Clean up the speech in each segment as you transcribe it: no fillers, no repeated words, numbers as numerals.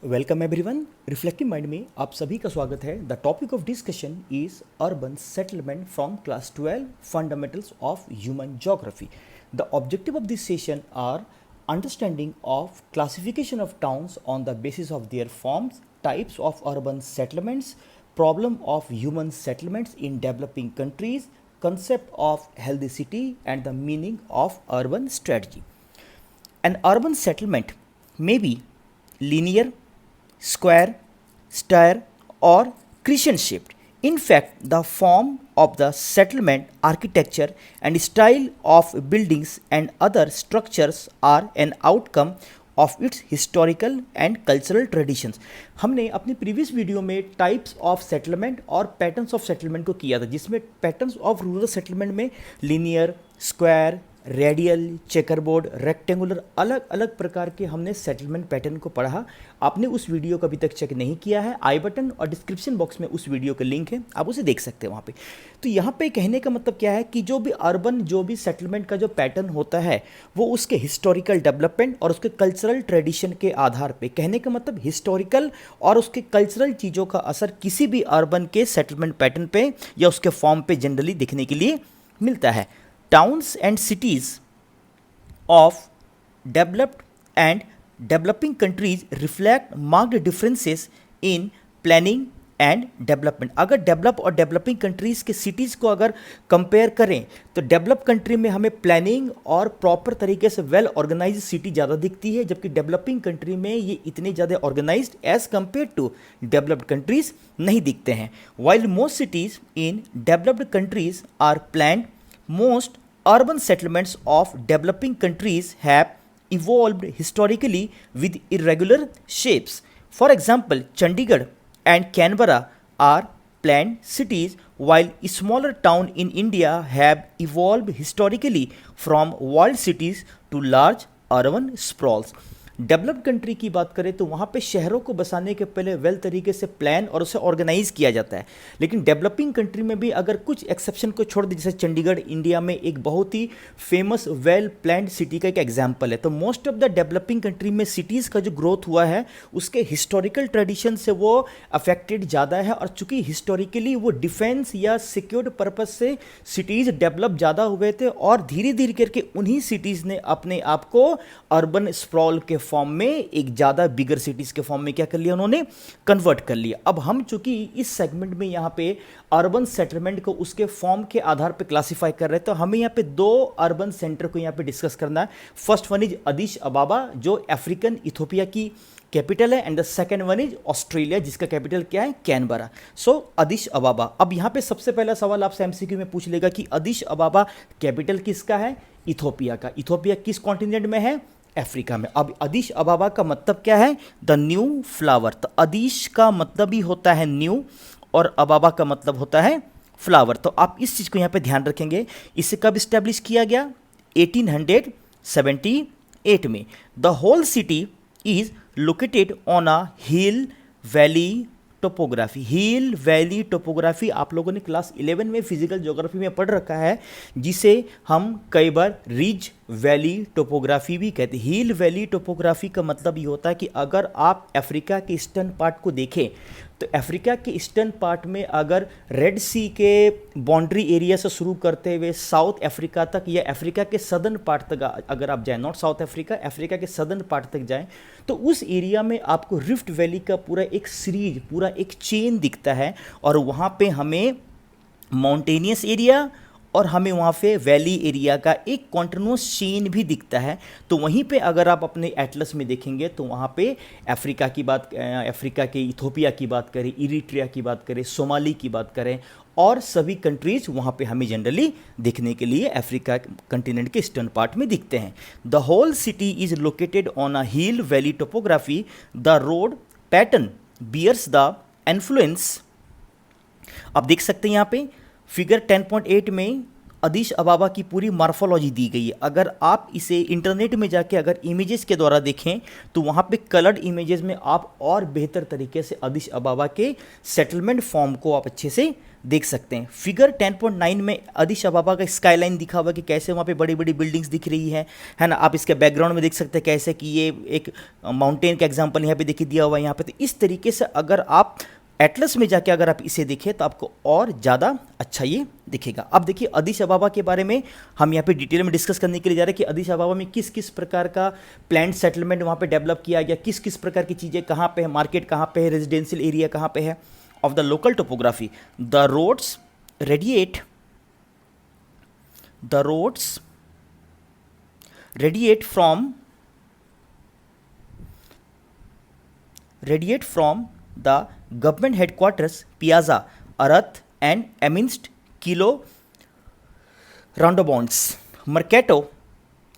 Welcome everyone. Reflective mind में आप सभी का स्वागत है। The topic of discussion is urban settlement from class 12 fundamentals of human geography. The objective of this session are understanding of classification of towns on the basis of their forms, types of urban settlements, problem of human settlements in developing countries, concept of healthy city and the meaning of urban strategy. An urban settlement may be linear, square, stair or crescent shaped. In fact, the form of the settlement, architecture and style of buildings and other structures are an outcome of its historical and cultural traditions. हमने अपनी previous video में types of settlement और patterns of settlement को किया था, जिसमें patterns of rural settlement में linear, square, radial, chequerboard, rectangular, अलग अलग प्रकार के हमने सेटलमेंट पैटर्न को पढ़ा। आपने उस वीडियो को अभी तक चेक नहीं किया है, आई बटन और डिस्क्रिप्शन बॉक्स में उस वीडियो का लिंक है, आप उसे देख सकते हैं वहाँ पे। तो यहाँ पे कहने का मतलब क्या है कि जो भी सेटलमेंट का जो पैटर्न होता है वो उसके हिस्टोरिकल डेवलपमेंट और उसके कल्चरल ट्रेडिशन के आधार पे, कहने का मतलब हिस्टोरिकल और उसके कल्चरल चीज़ों का असर किसी भी अर्बन के सेटलमेंट पैटर्न पे या उसके फॉर्म पे जनरली देखने के लिए मिलता है। Towns and cities of developed and developing countries reflect marked differences in planning and development। अगर डेवलप और डेवलपिंग कंट्रीज़ के सिटीज़ को अगर कंपेयर करें तो डेवलप कंट्री में हमें प्लानिंग और प्रॉपर तरीके से वेल ऑर्गेनाइज्ड सिटी ज़्यादा दिखती है, जबकि डेवलपिंग कंट्री में ये इतने ज़्यादा organised as compare to developed countries नहीं दिखते हैं। While most cities in developed countries are planned, most urban settlements of developing countries have evolved historically with irregular shapes. For example, Chandigarh and Canberra are planned cities, while smaller towns in India have evolved historically from walled cities to large urban sprawls. Developed country की बात करें तो वहाँ पे शहरों को बसाने के पहले वेल तरीके से प्लान और उसे ऑर्गेनाइज किया जाता है, लेकिन डेवलपिंग कंट्री में भी अगर कुछ एक्सेप्शन को छोड़ दें, जैसे चंडीगढ़ इंडिया में एक बहुत ही फेमस वेल प्लान्ड सिटी का एक एग्जांपल है। तो most of the developing country में सिटीज़ का जो ग्रोथ हुआ है उसके हिस्टोरिकल ट्रेडिशन से वो अफेक्टेड ज़्यादा है, और चूँकि हिस्टोरिकली वो डिफेंस या सिक्योर्ड पर्पज से सिटीज़ डेवलप ज़्यादा हुए थे, और धीरे धीरे करके उन्हीं सिटीज़ ने अपने आप को अर्बन स्प्रॉल के फॉर्म में, एक ज़्यादा बिगर सिटीज़ के फॉर्म में क्या कर लिया, उन्होंने कन्वर्ट कर लिया। अब हम चूंकि इस सेगमेंट में यहाँ पे अर्बन सेटलमेंट को उसके फॉर्म के आधार पे क्लासिफाई कर रहे हैं, तो हमें यहाँ पे दो अर्बन सेंटर को यहाँ पे डिस्कस करना है। फर्स्ट वन इज अदिश अबाबा, जो अफ्रीकन इथोपिया की कैपिटल है, and the second one is Australia, जिसका कैपिटल क्या है, कैनबरा। सो अदिश अबाबा। अब यहाँ पे सबसे पहला सवाल आपसे एमसीक्यू में पूछ लेगा कि अदिश अबाबा कैपिटल किसका है, इथोपिया का। इथोपिया किस कॉन्टिनेंट में है, अफ्रीका में। अब अदिश अबाबा का मतलब क्या है, द न्यू फ्लावर। तो अदिश का मतलब ही होता है न्यू और अबाबा का मतलब होता है फ्लावर। तो आप इस चीज़ को यहाँ पे ध्यान रखेंगे। इसे कब इस्टेब्लिश किया गया, 1878 में। The whole city is located on a hill valley topography. Hill valley topography आप लोगों ने क्लास 11 में फिजिकल ज्योग्राफी में पढ़ रखा है, जिसे हम कई बार रिज वैली टोपोग्राफी भी कहते हैं। हिल वैली टोपोग्राफी का मतलब ये होता है कि अगर आप अफ्रीका के ईस्टर्न पार्ट को देखें तो अफ्रीका के ईस्टर्न पार्ट में अगर रेड सी के बाउंड्री एरिया से शुरू करते हुए साउथ अफ्रीका तक, या अफ्रीका के सदर्न पार्ट तक अगर आप जाएं, नॉट साउथ अफ्रीका, अफ्रीका के सदर्न पार्ट तक जाएं, तो उस एरिया में आपको रिफ्ट वैली का पूरा एक सीरीज, पूरा एक चेन दिखता है, और वहाँ पे हमें माउंटेनियस एरिया और हमें वहाँ पे वैली एरिया का एक कॉन्टिन्यूस चेन भी दिखता है। तो वहीं पे अगर आप अपने एटलस में देखेंगे तो वहाँ पे अफ्रीका की बात, अफ्रीका के इथोपिया की बात करें, इरिट्रिया की बात करें, सोमाली की बात करें, और सभी कंट्रीज वहाँ पे हमें जनरली देखने के लिए अफ्रीका कंटिनेंट के ईस्टर्न पार्ट में दिखते हैं। The whole city is located on a hill valley topography. The road pattern bears the influence. आप देख सकते हैं यहाँ पे फिगर 10.8 में अदिश अबाबा की पूरी मार्फोलॉजी दी गई है। अगर आप इसे इंटरनेट में जाके अगर इमेजेस के द्वारा देखें तो वहाँ पे कलर्ड इमेजेस में आप और बेहतर तरीके से अदिश अबाबा के सेटलमेंट फॉर्म को आप अच्छे से देख सकते हैं। फिगर 10.9 में अदिश अबाबा का स्काईलाइन दिखा हुआ कि कैसे वहाँ पे बड़ी बड़ी बिल्डिंग्स दिख रही है ना। आप इसके बैकग्राउंड में देख सकते हैं कैसे कि ये एक माउंटेन का एग्जांपल यहाँ पे देखिए दिया हुआ है यहाँ पे। तो इस तरीके से अगर आप एटलस में जाके अगर आप इसे देखें तो आपको और ज़्यादा अच्छा ये दिखेगा। अब देखिए अदिश अबाबा के बारे में हम यहाँ पे डिटेल में डिस्कस करने के लिए जा रहे हैं कि अदिश अबाबा में किस किस प्रकार का प्लान्ड सेटलमेंट वहाँ पे डेवलप किया गया, किस किस प्रकार की चीज़ें कहाँ पे है, मार्केट कहाँ पे है, रेजिडेंशियल एरिया कहाँ पे है। Of the local topography, the roads radiate from the government headquarters Piazza Arath and amidst kilo roundabouts. Mercato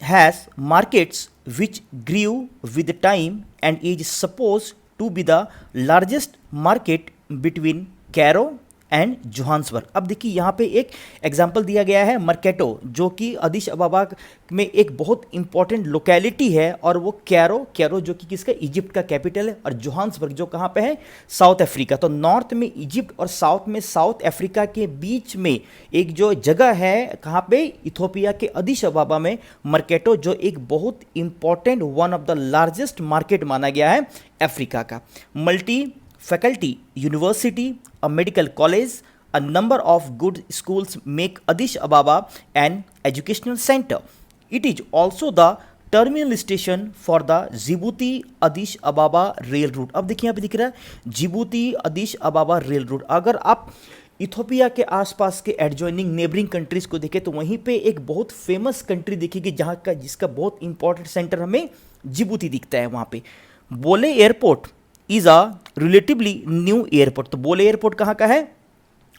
has markets which grew with time and is supposed to be the largest market between Cairo and Johannesburg. अब देखिए यहाँ पे एक example दिया गया है मर्केटो, जो कि अदिश अबाबा में एक बहुत इंपॉर्टेंट लोकेलिटी है, और वो कैरो जो कि किसका, इजिप्ट का कैपिटल है, और जोहान्सबर्ग जो कहाँ पे है, साउथ अफ्रीका। तो नॉर्थ में इजिप्ट और साउथ में साउथ अफ्रीका के बीच में एक जो जगह है कहाँ पे, इथोपिया के अदिश अबाबा में मर्केटो, जो एक बहुत important one of the largest market माना गया है अफ्रीका का। Multi faculty university, a medical college, a number of good schools make Addis Ababa an educational center. It is also the terminal station for the Djibouti Addis Ababa rail route. अब देखिए यहाँ पे दिख रहा है Djibouti अदिश अबाबा rail route. अगर आप इथोपिया के आसपास के एडजॉइनिंग नेबरिंग कंट्रीज को देखें तो वहीं पे एक बहुत फेमस कंट्री दिखेगी जहाँ का जिसका बहुत इंपॉर्टेंट सेंटर हमें जिबूती दिखता है वहाँ पे। बोले airport is a relatively new airport. तो बोले एयरपोर्ट कहाँ का है,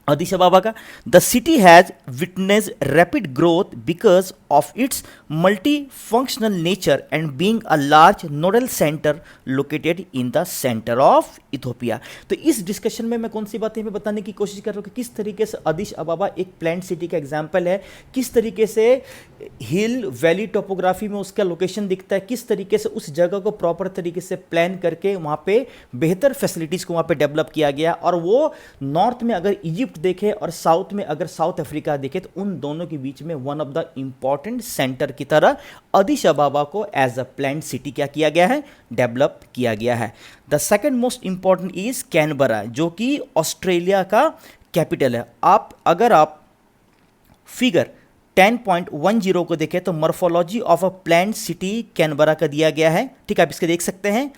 अदिश अबाबा का। The city has witness rapid growth because of its multi functional nature and being a large nodal centre located in the centre of Ethiopia. तो इस discussion में मैं कौन सी बातें मैं बताने की कोशिश कर रहा हूँ कि किस तरीके से अदिश अबाबा एक प्लान्ड सिटी का एग्जाम्पल है, किस तरीके से हिल वैली टोपोग्राफी में उसका लोकेशन दिखता है, किस तरीके से उस जगह को प्रॉपर तरीके से प्लान करके वहाँ पे बेहतर फैसिलिटीज़ को वहाँ पे डेवलप किया गया। और वो नॉर्थ में अगर इजिप्ट देखे और साउथ में अगर साउथ अफ्रीका देखे तो उन दोनों के बीच में one of the important centre की तरह अदिश अबाबा को एज अ प्लान्ड सिटी क्या किया गया है, डेवलप किया गया है। The second most important is Canberra, जो कि ऑस्ट्रेलिया का कैपिटल है। अगर आप फिगर 10.10 को देखें तो morphology of a planned city Canberra का दिया गया है। ठीक है, आप इसके देख सकते हैं।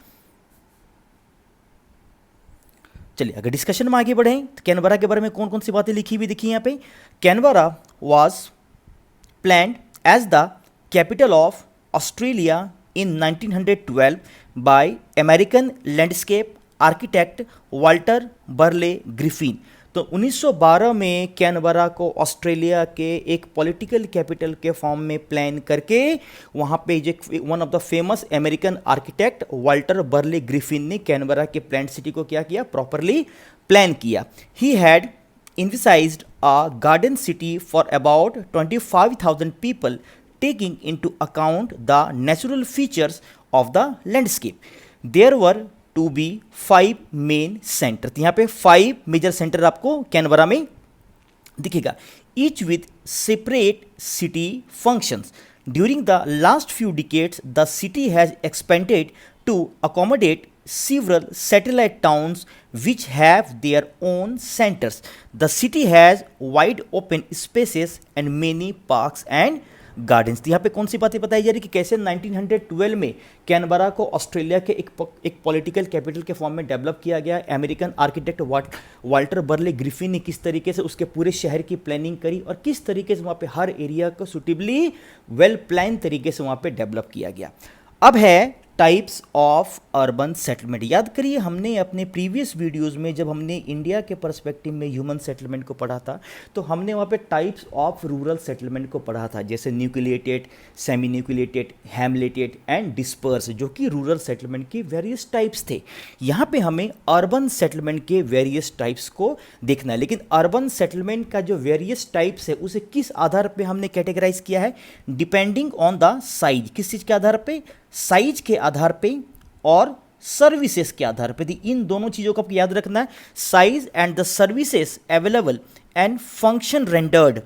चलिए अगर डिस्कशन में आगे बढ़ें तो कैनबरा के बारे में कौन कौन सी बातें लिखी हुई दिखी यहाँ पे। Canberra was planned as the capital of Australia in 1912 by American landscape architect Walter Burley Griffin. तो 1912 में कैनबरा को ऑस्ट्रेलिया के एक पॉलिटिकल कैपिटल के फॉर्म में प्लान करके वहाँ पे जो one of the famous American architect Walter Burley Griffin ने कैनबरा के प्लान्ड सिटी को क्या किया, प्रॉपरली प्लान किया। He had envisaged a garden city for about 25,000 people, taking into account the natural features of the landscape. There were to be 5 main centers. यहाँ पे 5 major centre आपको Canberra में दिखेगा, each with separate city functions. During the last few decades, the city has expanded to accommodate several satellite towns which have their own centers. The city has wide open spaces and many parks and gardens. यहाँ पे कौन सी बातें बताई जा रही कि कैसे 1912 में कैनबरा को ऑस्ट्रेलिया के एक पॉलिटिकल कैपिटल के फॉर्म में डेवलप किया गया। American architect Walter Burley Griffin ने किस तरीके से उसके पूरे शहर की प्लानिंग करी और किस तरीके से वहाँ पे हर एरिया को सुटेबली वेल प्लान तरीके से वहाँ पे डेवलप किया गया। अब है टाइप्स ऑफ अर्बन सेटलमेंट। याद करिए हमने अपने प्रीवियस वीडियोस में जब हमने इंडिया के पर्सपेक्टिव में ह्यूमन सेटलमेंट को पढ़ा था तो हमने वहाँ पे टाइप्स ऑफ रूरल सेटलमेंट को पढ़ा था, जैसे nucleated, semi nucleated, hamleted and disperse, जो कि रूरल सेटलमेंट के वेरियस टाइप्स थे। यहाँ पे हमें अर्बन सेटलमेंट के वेरियस टाइप्स को देखना है, लेकिन अर्बन सेटलमेंट का जो वेरियस टाइप्स है उसे किस आधार पे हमने कैटेगराइज किया है? Depending on the size. किस चीज़ के आधार पे? साइज के आधार पे और सर्विसेज के आधार पे। इन दोनों चीज़ों को आपको याद रखना है, size and the services available and function rendered.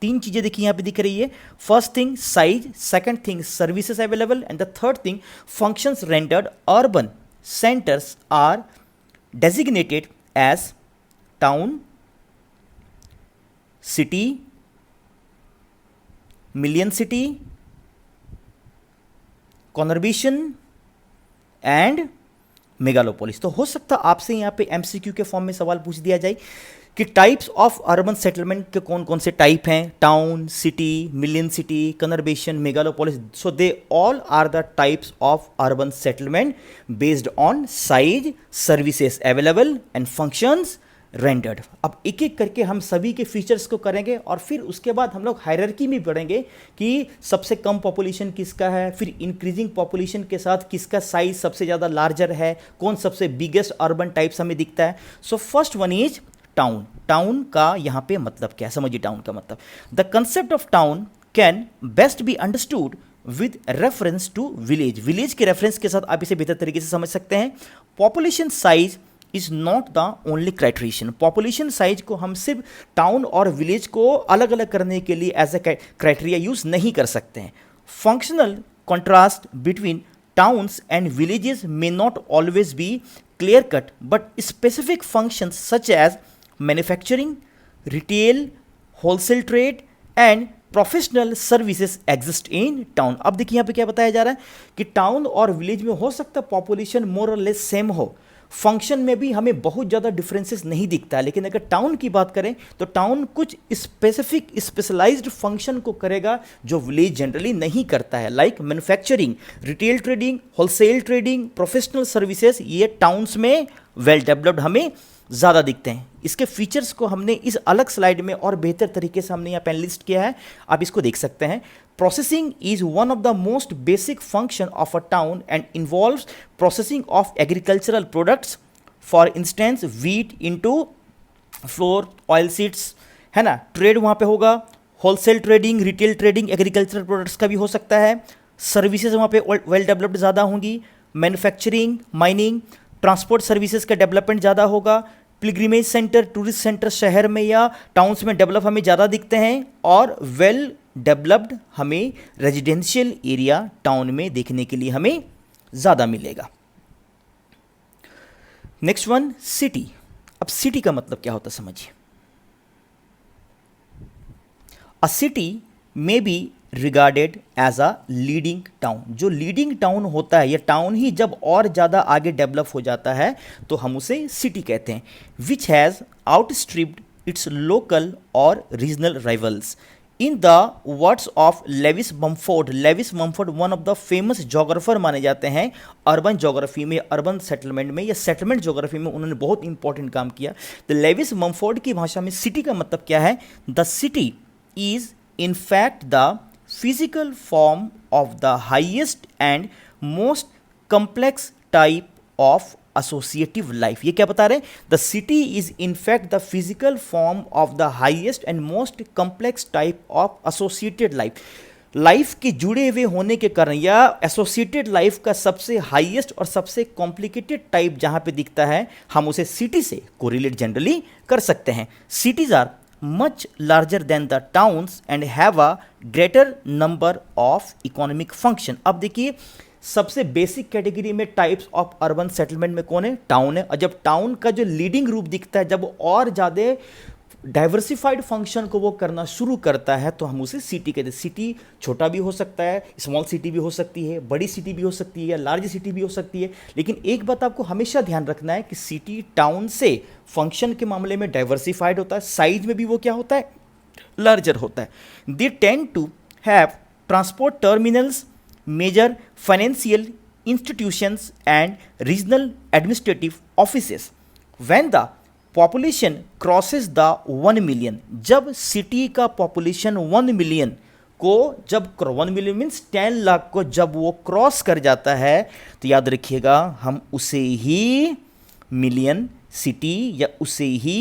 तीन चीज़ें देखिए यहाँ पे दिख रही है। First thing size, second thing services available and the third thing functions rendered. Urban centres are designated as town, city, million city, conurbation and megalopolis. तो हो सकता आपसे यहाँ पे एमसीक्यू के फॉर्म में सवाल पूछ दिया जाए कि टाइप्स ऑफ अर्बन सेटलमेंट के कौन कौन से टाइप हैं? Town, city, million city, conurbation, megalopolis. So they all are the types of urban settlement based on size, services available and functions rendered. अब एक एक करके हम सभी के फीचर्स को करेंगे और फिर उसके बाद हम लोग हायरार्की में पढ़ेंगे कि सबसे कम पॉपुलेशन किसका है, फिर इंक्रीजिंग पॉपुलेशन के साथ किसका साइज सबसे ज़्यादा लार्जर है, कौन सबसे बिगेस्ट अर्बन टाइप्स हमें दिखता है। So first one is town. Town का यहाँ पे मतलब क्या है, समझिए टाउन का मतलब। The concept of town can best be understood with reference to village. Village के रेफरेंस के साथ आप इसे बेहतर तरीके से समझ सकते हैं। Population size is not the only criterion. Population size को हम सिर्फ टाउन और विलेज को अलग अलग करने के लिए एज ए क्राइटेरिया यूज नहीं कर सकते हैं। Functional contrast between towns and villages may not always be clear cut, but specific functions such as manufacturing, retail, wholesale trade and professional services exist in town. अब देखिए यहाँ पे क्या बताया जा रहा है कि टाउन और विलेज में हो सकता है पॉपुलेशन मोर और लेस सेम हो, फंक्शन में भी हमें बहुत ज़्यादा डिफरेंसेस नहीं दिखता है, लेकिन अगर टाउन की बात करें तो टाउन कुछ स्पेसिफिक स्पेशलाइज्ड फंक्शन को करेगा जो विलेज जनरली नहीं करता है, like manufacturing, retail trading, wholesale trading, professional services. ये टाउन्स में वेल डेवलप्ड हमें ज़्यादा दिखते हैं। इसके फीचर्स को हमने इस अलग स्लाइड में और बेहतर तरीके से हमने यहाँ पे लिस्ट किया है, आप इसको देख सकते हैं। Processing is one of the most basic function of a town and involves processing of agricultural products, for instance wheat into flour, oil seeds, है ना। ट्रेड वहाँ पे होगा, wholesale trading, retail trading, agricultural products का भी हो सकता है। सर्विसेज वहाँ पे वेल डेवलप्ड ज़्यादा होंगी, मैन्युफैक्चरिंग, माइनिंग, ट्रांसपोर्ट सर्विसेज का डेवलपमेंट ज़्यादा होगा। पिलग्रिमेज सेंटर, टूरिस्ट सेंटर शहर में या टाउन्स में डेवलप हमें ज़्यादा दिखते हैं, और वेल डेवलप्ड हमें रेजिडेंशियल एरिया टाउन में देखने के लिए हमें ज़्यादा मिलेगा। Next one city. अब सिटी का मतलब क्या होता है समझिए। A city may be regarded as a leading town. जो लीडिंग टाउन होता है, यह टाउन ही जब और ज़्यादा आगे डेवलप हो जाता है तो हम उसे सिटी कहते हैं। Which has outstripped its local और regional rivals. In the words of Lewis Mumford, Lewis Mumford one of the famous geographer माने जाते हैं अर्बन जोग्राफी में, अर्बन सेटलमेंट में या सेटलमेंट जोग्राफी में उन्होंने बहुत इंपॉर्टेंट काम किया। तो लेविस मम्फोर्ड की भाषा में सिटी का मतलब क्या है? The city is in fact the physical form of the highest and most complex type of associative life. ये क्या बता रहे हैं? The city is in fact the physical form of the highest and most complex type of associated life. Life के जुड़े हुए होने के कारण या एसोसिएटेड लाइफ का सबसे हाईएस्ट और सबसे कॉम्प्लिकेटेड टाइप जहाँ पे दिखता है, हम उसे सिटी से कोरिलेट जनरली कर सकते हैं. Cities are much larger than the towns and have a greater number of economic function. अब देखिए सबसे बेसिक कैटेगरी में टाइप्स ऑफ अर्बन सेटलमेंट में कौन है? टाउन है. और जब टाउन का जो लीडिंग रूप दिखता है, जब वो और ज़्यादा डाइवर्सिफाइड फंक्शन को वो करना शुरू करता है, तो हम उसे सिटी कहते हैं. सिटी छोटा भी हो सकता है, स्मॉल सिटी भी हो सकती है, बड़ी सिटी भी हो सकती है, या लार्ज सिटी भी हो सकती है. लेकिन एक बात आपको हमेशा ध्यान रखना है कि सिटी टाउन से फंक्शन के मामले में डाइवर्सिफाइड होता है, साइज में भी वो क्या होता है? लार्जर होता है. They tend to have transport terminals, major financial institutions and regional administrative offices. When the population crosses the 1 million, जब सिटी का पॉपुलेशन 1 मिलियन को जब 1 मिलियन मीन्स 10 लाख को जब वो क्रॉस कर जाता है तो याद रखिएगा हम उसे ही मिलियन सिटी या उसे ही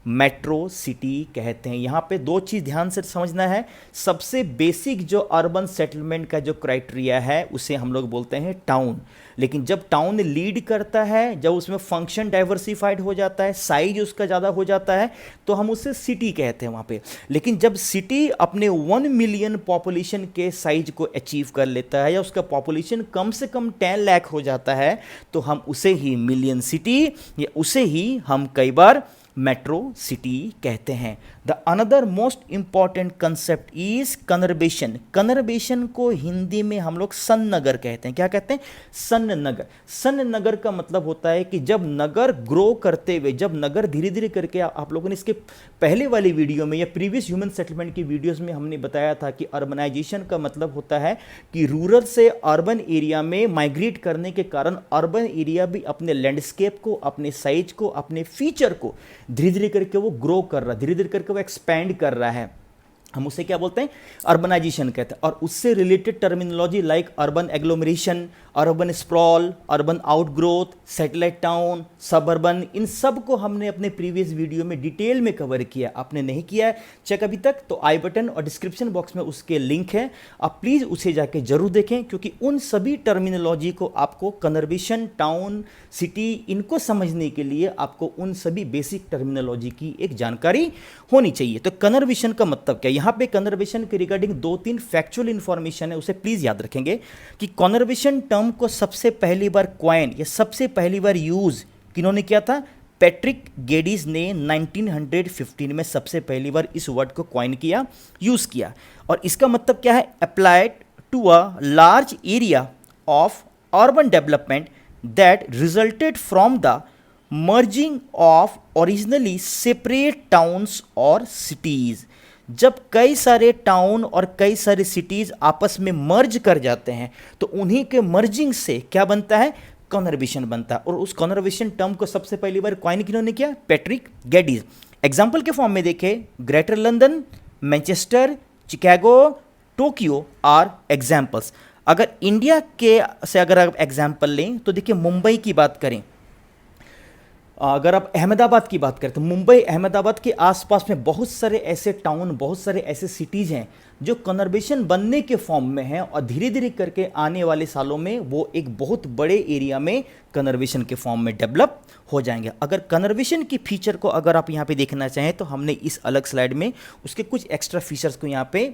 मेट्रो सिटी कहते हैं। यहाँ पे दो चीज़ ध्यान से समझना है। सबसे बेसिक जो अर्बन सेटलमेंट का जो क्राइटेरिया है उसे हम लोग बोलते हैं टाउन, लेकिन जब टाउन लीड करता है, जब उसमें फंक्शन डाइवर्सिफाइड हो जाता है, साइज उसका ज़्यादा हो जाता है तो हम उसे सिटी कहते हैं वहाँ पे। लेकिन जब सिटी अपने 1 मिलियन पॉपुलेशन के साइज को अचीव कर लेता है या उसका पॉपुलेशन कम से कम 10 लाख हो जाता है तो हम उसे ही मिलियन सिटी या उसे ही हम कई बार मेट्रो सिटी कहते हैं। The another most important concept is conurbation. Conurbation को हिंदी में हम लोग सन नगर कहते हैं। क्या कहते हैं? सन नगर। सन नगर का मतलब होता है कि जब नगर ग्रो करते हुए, जब नगर धीरे धीरे करके, आप लोगों ने इसके पहले वाली वीडियो में या प्रीवियस ह्यूमन सेटलमेंट की वीडियोस में हमने बताया था कि अर्बनाइजेशन का मतलब होता है कि रूरल से अर्बन एरिया में माइग्रेट करने के कारण अर्बन एरिया भी अपने लैंडस्केप को, अपने साइज को, अपने फीचर को धीरे धीरे करके वो ग्रो कर रहा है, धीरे धीरे करके वो एक्सपैंड कर रहा है। हम उसे क्या बोलते हैं? अर्बनाइजेशन कहते हैं। और उससे related terminology like urban agglomeration, urban sprawl, urban outgrowth, satellite town, suburban, इन सब को हमने अपने प्रीवियस वीडियो में डिटेल में कवर किया। आपने नहीं किया है चेक अभी तक तो आई बटन और डिस्क्रिप्शन बॉक्स में उसके लिंक है, आप प्लीज़ उसे जाके जरूर देखें, क्योंकि उन सभी टर्मिनोलॉजी को आपको कन्वर्बेशन, टाउन, सिटी, इनको समझने के लिए आपको उन सभी बेसिक टर्मिनोलॉजी की एक जानकारी होनी चाहिए। तो कन्वर्बेशन का मतलब क्या? यहाँ पे कन्वर्बेशन के रिगार्डिंग 2-3 फैक्चुअल इंफॉर्मेशन है, उसे प्लीज याद रखेंगे कि कन्वर्बेशन टर्म को सबसे पहली बार क्वाइन या सबसे पहली बार यूज किन्होंने किया था? पैट्रिक गेडीज ने 1915 में सबसे पहली बार इस वर्ड को क्वाइन किया, यूज किया। और इसका मतलब क्या है? Applied to a large area of urban development that resulted from the merging of originally separate towns और सिटीज। जब कई सारे टाउन और कई सारे सिटीज आपस में मर्ज कर जाते हैं तो उन्हीं के मर्जिंग से क्या बनता है? कन्वर्बेशन बनता है। और उस कन्वर्बेशन टर्म को सबसे पहली बार क्वाइन किन्होंने किया? Patrick Geddes. एग्जाम्पल के फॉर्म में देखें, Greater London, Manchester, Chicago, Tokyo are examples. अगर इंडिया के से अगर आप एग्जाम्पल लें तो देखिए, मुंबई की बात करें, अगर आप अहमदाबाद की बात करें तो मुंबई, अहमदाबाद के आसपास में बहुत सारे ऐसे टाउन, बहुत सारे ऐसे सिटीज़ हैं जो कन्वर्बेशन बनने के फॉर्म में हैं और धीरे धीरे करके आने वाले सालों में वो एक बहुत बड़े एरिया में कन्वर्बेशन के फॉर्म में डेवलप हो जाएंगे। अगर कन्वर्बेशन की फीचर को अगर आप यहाँ पे देखना चाहें तो हमने इस अलग स्लाइड में उसके कुछ एक्स्ट्रा फीचर्स को यहाँ पे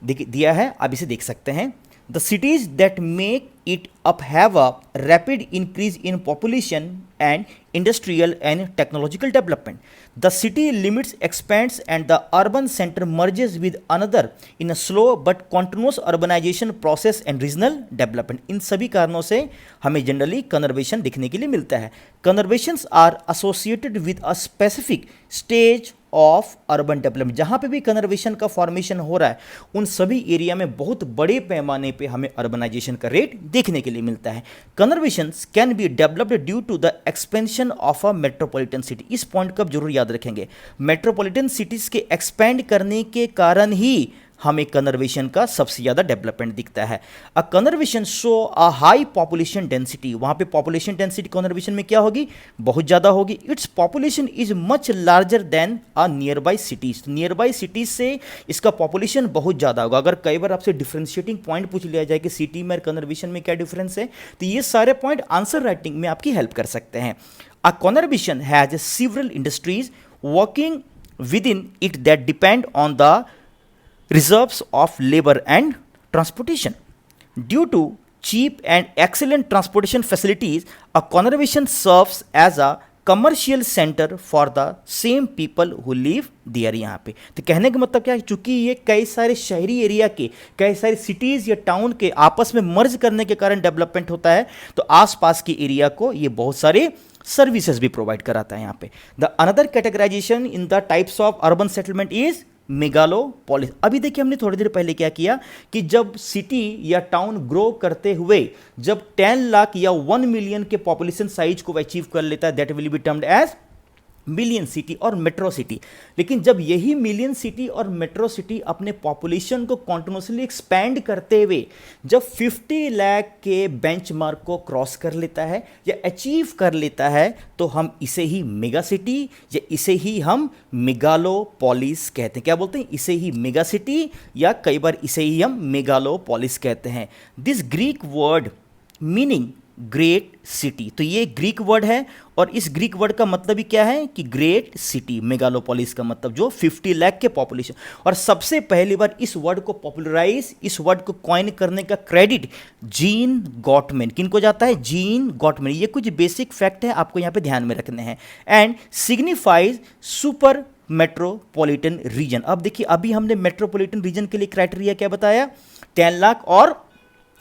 दिया है, आप इसे देख सकते हैं। The cities that make it up have a rapid increase in population and industrial and technological development. The city limits expands and the urban center merges with another in a slow but continuous urbanization process and regional development. इन सभी कारणों से हमें generally कन्वर्बेशन दिखने के लिए मिलता है। Converbations are associated with a specific stage of urban development. जहाँ पे भी कन्वर्बेशन का फॉर्मेशन हो रहा है उन सभी एरिया में बहुत बड़े पैमाने पे हमें अर्बनाइजेशन का रेट देखने के लिए मिलता है। Conurbations can be developed due to the expansion of a metropolitan city. इस पॉइंट को आप जरूर याद रखेंगे। मेट्रोपॉलिटन सिटीज़ के एक्सपेंड करने के कारण ही हमें कन्वर्बेशन का सबसे ज़्यादा डेवलपमेंट दिखता है। A conurbation show a high population density. वहाँ पे पॉपुलेशन डेंसिटी कन्वर्बेशन में क्या होगी? बहुत ज़्यादा होगी। Its population is much larger then a near by cities. Near by cities से इसका पॉपुलेशन बहुत ज़्यादा होगा। अगर कई बार आपसे डिफ्रेंशिएटिंग पॉइंट पूछ लिया जाए कि सिटी में और कन्वर्बेशन में क्या डिफरेंस है, तो ये सारे पॉइंट आंसर राइटिंग में आपकी हेल्प कर सकते हैं। A conurbation has several industries working with in it that depend on the reserves of labor and transportation. Due to cheap and excellent transportation facilities, a conurbation serves as a commercial centre for the same people who live there. यहाँ पे तो कहने का मतलब क्या है? चूंकि ये कई सारे शहरी एरिया के, कई सारे सिटीज़ या टाउन के आपस में मर्ज करने के कारण डेवलपमेंट होता है, तो आसपास के एरिया को ये बहुत सारे सर्विसेज भी प्रोवाइड कराता है यहाँ पे। The another categorisation in the types of urban settlement is megalopolis. अभी देखिए हमने थोड़ी देर पहले क्या किया कि जब सिटी या टाउन ग्रो करते हुए जब 10 लाख या 1 मिलियन के पॉपुलेशन साइज को अचीव कर लेता है, that will be termed as million city और मेट्रो सिटी। लेकिन जब यही मिलियन सिटी और मेट्रो सिटी अपने पॉपुलेशन को कॉन्टिन्यूसली एक्सपैंड करते हुए जब 50 लाख के बेंचमार्क को क्रॉस कर लेता है या अचीव कर लेता है, तो हम इसे ही मेगा सिटी या इसे ही हम मेगालोपोलिस कहते हैं। क्या बोलते हैं? इसे ही मेगा सिटी या कई बार इसे ही हम मेगालोपोलिस कहते हैं। This Greek word meaning great city, तो ये ग्रीक वर्ड है और इस ग्रीक वर्ड का मतलब ही क्या है कि ग्रेट सिटी। मेगालोपोलिस का मतलब जो 50 लाख के पॉपुलेशन, और सबसे पहली बार इस वर्ड को पॉपुलराइज, इस वर्ड को कॉइन करने का क्रेडिट जीन गॉटमैन, किनको जाता है? Gene Gottmann. ये कुछ बेसिक फैक्ट है आपको यहाँ पे ध्यान में रखने हैं। And signifies super metropolitan region. अब देखिए अभी हमने मेट्रोपॉलिटन रीजन के लिए क्राइटेरिया क्या बताया? 10 लाख और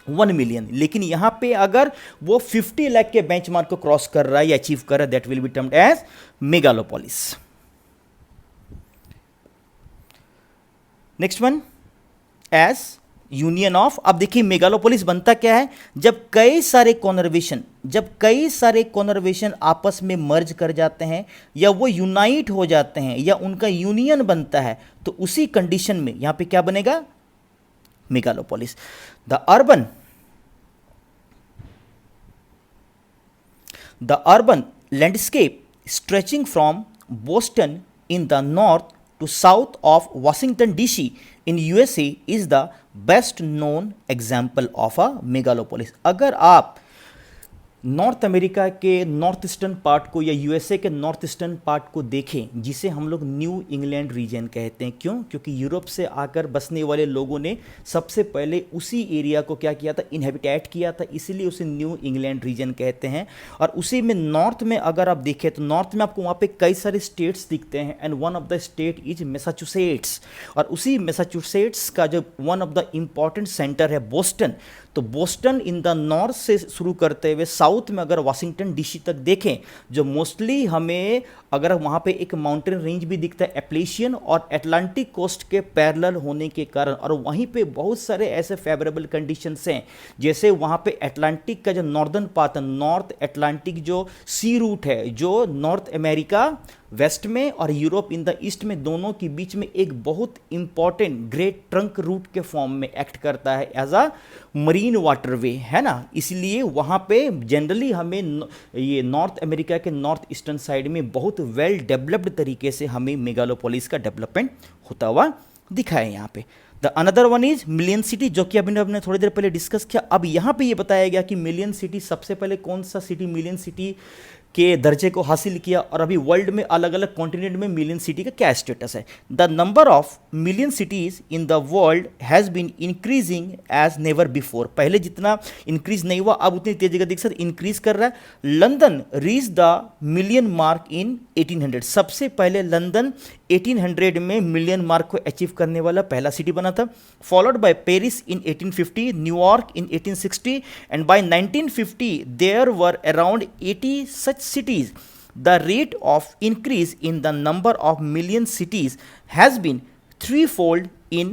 1 मिलियन। लेकिन यहां पे अगर वो 50 लाख के बेंचमार्क को क्रॉस कर रहा है या अचीव कर रहा है, that will be termed as megalopolis. Next one as union of. अब देखिए मेगालोपोलिस बनता क्या है? जब कई सारे कॉन्वर्वेशन आपस में मर्ज कर जाते हैं या वो यूनाइट हो जाते हैं या उनका यूनियन बनता है, तो उसी कंडीशन में यहां पे क्या बनेगा? Megalopolis. The urban landscape stretching from Boston in the north to south of Washington DC in USA is the best known example of a megalopolis। अगर आप नॉर्थ अमेरिका के नॉर्थ ईस्टर्न पार्ट को या यूएसए के north eastern part को देखें, जिसे हम लोग न्यू इंग्लैंड रीजन कहते हैं। क्यों? क्योंकि यूरोप से आकर बसने वाले लोगों ने सबसे पहले उसी एरिया को क्या किया था? इनहेबिटेट किया था, इसीलिए उसे न्यू इंग्लैंड रीजन कहते हैं। और उसी में नॉर्थ में अगर आप देखें तो नॉर्थ में आपको वहाँ पे कई सारे स्टेट्स दिखते हैं and one of the state is Massachusetts. और उसी मैसाचुसेट्स का जो one of the important centre है बोस्टन, तो बोस्टन इन द नॉर्थ से शुरू करते हुए साउथ में अगर वाशिंगटन डीसी तक देखें, जो मोस्टली हमें अगर वहाँ पे एक माउंटेन रेंज भी दिखता है एप्लेशियन और एटलांटिक कोस्ट के पैरेलल होने के कारण, और वहीं पे बहुत सारे ऐसे फेवरेबल कंडीशंस हैं, जैसे वहाँ पे एटलांटिक का जो नॉर्दर्न पार्ट है, नॉर्थ एटलांटिक जो सी रूट है, जो नॉर्थ अमेरिका वेस्ट में और यूरोप इन द ईस्ट में, दोनों के बीच में एक बहुत इंपॉर्टेंट ग्रेट ट्रंक रूट के फॉर्म में एक्ट करता है एज अ मरीन वाटरवे, है ना। इसलिए वहाँ पे जनरली हमें ये नॉर्थ अमेरिका के नॉर्थ ईस्टर्न साइड में बहुत वेल डेवलप्ड तरीके से हमें मेगालोपोलिस का डेवलपमेंट होता हुआ दिखा है यहाँ पे। The another one is million city, जो कि अभी हमने थोड़ी देर पहले डिस्कस किया। अब यहाँ पे ये बताया गया कि मिलियन सिटी सबसे पहले कौन सा सिटी मिलियन सिटी के दर्जे को हासिल किया, और अभी वर्ल्ड में अलग अलग कॉन्टिनेंट में मिलियन सिटी का क्या स्टेटस है। The number of million cities in the world has been increasing as never before. पहले जितना इंक्रीज नहीं हुआ, अब उतनी तेजी के साथ इंक्रीज कर रहा है। London reach the million mark in 1800। सबसे पहले लंदन 1800 में मिलियन मार्क को अचीव करने वाला पहला सिटी बना था। Followed by Paris in 1850, New York in 1860, and by 1950 there were around 80 such cities. The rate of increase in the number of million cities has been threefold in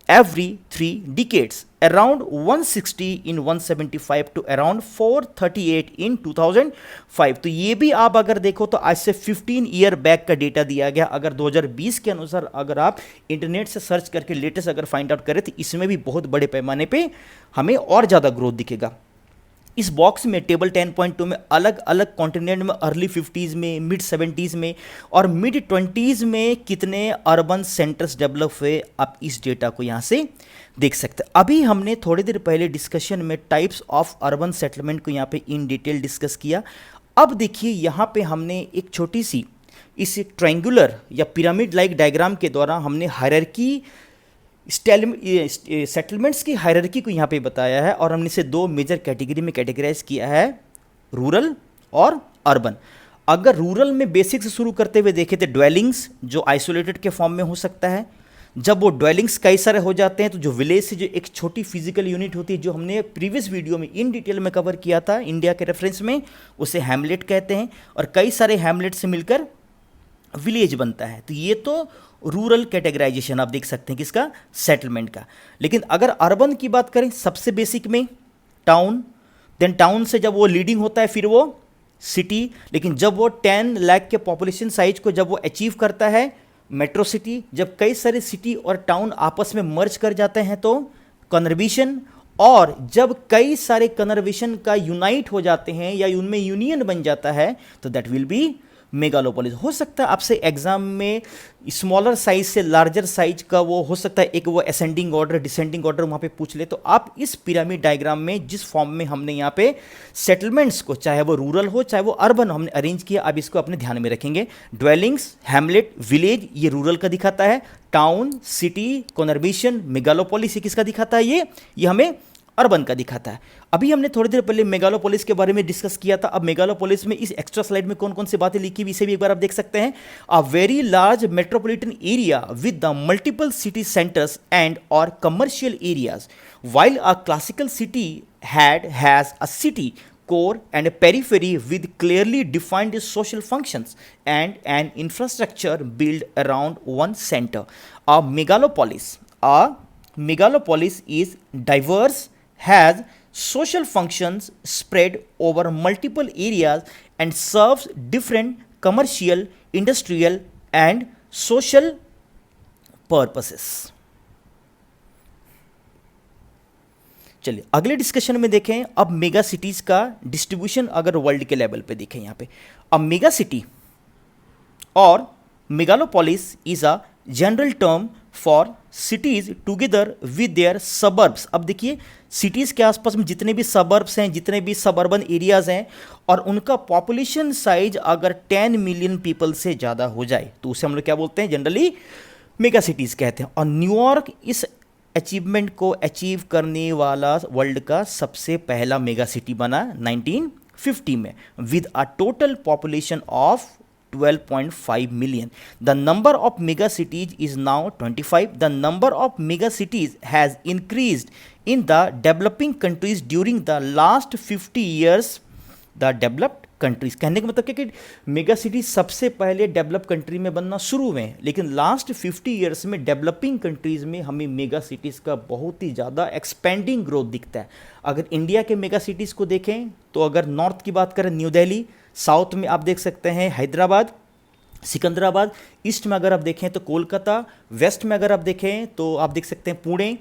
every 3 decades, around 160 in 175 to around 438 in 2005। तो ये भी आप अगर देखो तो आज से 15 year back का डेटा दिया गया। अगर 2020 के अनुसार अगर आप इंटरनेट से सर्च करके लेटेस्ट अगर फाइंड आउट करें, तो इसमें भी बहुत बड़े पैमाने पे हमें और ज़्यादा ग्रोथ दिखेगा। इस बॉक्स में टेबल 10.2 में अलग अलग कॉन्टिनेंट में अर्ली 50s में, मिड 70s में और मिड 20s में कितने अर्बन सेंटर्स डेवलप हुए, आप इस डेटा को यहाँ से देख सकते हैं। अभी हमने थोड़ी देर पहले डिस्कशन में टाइप्स ऑफ अर्बन सेटलमेंट को यहाँ पे इन डिटेल डिस्कस किया। अब देखिए यहाँ पे हमने एक छोटी सी इस ट्रायंगुलर या पिरामिड लाइक डायग्राम के द्वारा हमने हायरार्की सेटलमेंट्स की हायरार्की को यहाँ पे बताया है, और हमने इसे 2 मेजर कैटेगरी में कैटेगराइज किया है, रूरल और अर्बन। अगर रूरल में बेसिक से शुरू करते हुए देखें तो ड्वेलिंग्स जो आइसोलेटेड के फॉर्म में हो सकता है। जब वो ड्वेलिंग्स कई सारे हो जाते हैं तो जो विलेज से जो एक छोटी फिजिकल यूनिट होती है, जो हमने प्रीवियस वीडियो में इन डिटेल में कवर किया था इंडिया के रेफरेंस में, उसे हैमलेट कहते हैं। और कई सारे हैमलेट से मिलकर विलेज बनता है। तो ये तो रूरल कैटेगराइजेशन आप देख सकते हैं किसका, सेटलमेंट का। लेकिन अगर अर्बन की बात करें सबसे बेसिक में टाउन, देन टाउन से जब वो लीडिंग होता है फिर वो सिटी, लेकिन जब वो 10 लाख के पॉपुलेशन साइज को जब वो अचीव करता है मेट्रो सिटी, जब कई सारे सिटी और टाउन आपस में मर्ज कर जाते हैं तो कन्वर्बिशन, और जब कई सारे कन्वर्बिशन का यूनाइट हो जाते हैं या उनमें यूनियन बन जाता है तो दैट विल बी मेगालोपोलिस। हो सकता है आपसे एग्जाम में स्मॉलर साइज से लार्जर साइज का वो हो सकता है एक वो असेंडिंग ऑर्डर डिसेंडिंग ऑर्डर वहाँ पे पूछ ले, तो आप इस पिरामिड डायग्राम में जिस फॉर्म में हमने यहाँ पे सेटलमेंट्स को, चाहे वो रूरल हो चाहे वो अर्बन, हमने अरेंज किया, आप इसको अपने ध्यान में रखेंगे। ड्वेलिंग्स, हैमलेट, विलेज ये रूरल का दिखाता है, टाउन, सिटी, कॉन्वर्बिशन, मेगालोपोलिस ये किसका दिखाता है, ये हमें अर्बन का दिखाता है। अभी हमने थोड़ी देर पहले मेगालोपोलिस के बारे में डिस्कस किया था। अब मेगालोपोलिस में इस एक्स्ट्रा स्लाइड में कौन कौन सी बातें लिखी हुई इसे भी एक बार आप देख सकते हैं। A very large metropolitan area with the multiple city centres and और commercial areas, while a classical city has a city core and a periphery with clearly defined social functions and an infrastructure built around one center. A megalopolis is diverse, has social functions spread over multiple areas and serves different commercial, industrial and social purposes. चलिए अगले discussion में देखें। अब mega cities का distribution अगर world के level पे देखें यहाँ पे, अब मेगा सिटी और megalopolis is a general term for cities together with their suburbs. अब देखिए सिटीज के आसपास में जितने भी सबर्ब्स हैं, जितने भी सबअर्बन एरियाज हैं और उनका पॉपुलेशन साइज अगर 10 मिलियन पीपल से ज़्यादा हो जाए तो उसे हम लोग क्या बोलते हैं, जनरली मेगा सिटीज कहते हैं। और न्यूयॉर्क इस अचीवमेंट को अचीव करने वाला वर्ल्ड का सबसे पहला मेगा सिटी बना 1950 में with a total population of 12.5 million. The number of mega cities is now 25. The number of mega cities has increased in the developing countries during the last 50 years. The developed countries, कहने का मतलब क्या कि mega city सबसे पहले develop country में बनना शुरू हुए हैं, लेकिन लास्ट 50 ईयर्स में डेवलपिंग कंट्रीज में हमें मेगा सिटीज़ का बहुत ही ज़्यादा एक्सपेंडिंग ग्रोथ दिखता है। अगर इंडिया के मेगा सिटीज़ को देखें तो अगर नॉर्थ की बात करें न्यू दिल्ली, साउथ में आप देख सकते हैं हैदराबाद, सिकंदराबाद, ईस्ट में अगर आप देखें तो कोलकाता, वेस्ट में अगर आप देखें तो आप देख सकते हैं Pune,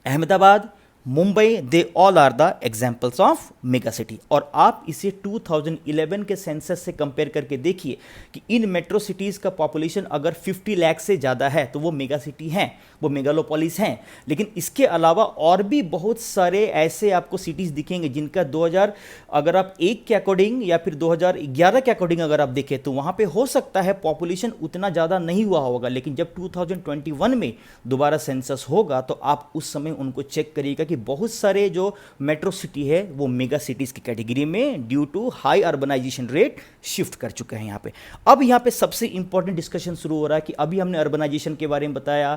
Ahmedabad, Mumbai, they all are the examples of mega city. और आप इसे 2011 के सेंसस से कंपेयर करके देखिए कि इन मेट्रो सिटीज़ का पॉपुलेशन अगर 50 लाख से ज़्यादा है तो वो मेगा सिटी हैं, वो मेगालोपोलिस हैं। लेकिन इसके अलावा और भी बहुत सारे ऐसे आपको सिटीज़ दिखेंगे जिनका 2000 अगर आप 1 के अकॉर्डिंग या फिर 2011 के अकॉर्डिंग अगर आप देखें तो वहाँ पे हो सकता है पॉपुलेशन उतना ज़्यादा नहीं हुआ होगा, लेकिन जब 2021 में दोबारा सेंसस होगा तो आप उस समय उनको चेक करिएगा कि बहुत सारे जो मेट्रो सिटी है वो मेगा सिटीज़ की कैटेगरी में due to high urbanisation rate shift कर चुके हैं यहाँ पे। अब यहाँ पे सबसे इंपॉर्टेंट डिस्कशन शुरू हो रहा है कि अभी हमने अर्बनाइजेशन के बारे में बताया,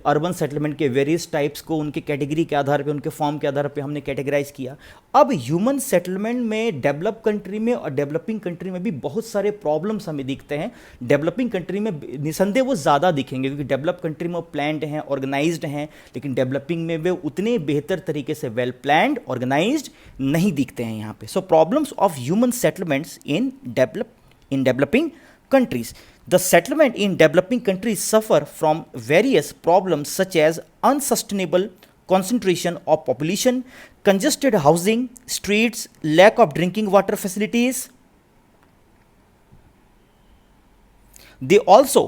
अर्बन सेटलमेंट के वेरियस टाइप्स को उनके कैटेगरी के आधार पे, उनके फॉर्म के आधार पे हमने कैटेगराइज किया। अब ह्यूमन सेटलमेंट में डेवलप कंट्री में और डेवलपिंग कंट्री में भी बहुत सारे प्रॉब्लम्स हमें दिखते हैं। डेवलपिंग कंट्री में निसंदेह वो ज़्यादा दिखेंगे क्योंकि डेवलप कंट्री में वो प्लान्ड हैं, ऑर्गेनाइज्ड हैं, लेकिन डेवलपिंग में वे उतने बेहतर तरीके से वेल प्लान्ड, ऑर्गेनाइज्ड नहीं दिखते हैं यहाँ पे। सो problems of human settlements in developing countries. The settlement in developing countries suffer from various problems such as unsustainable concentration of population, congested housing, streets, lack of drinking water facilities. They also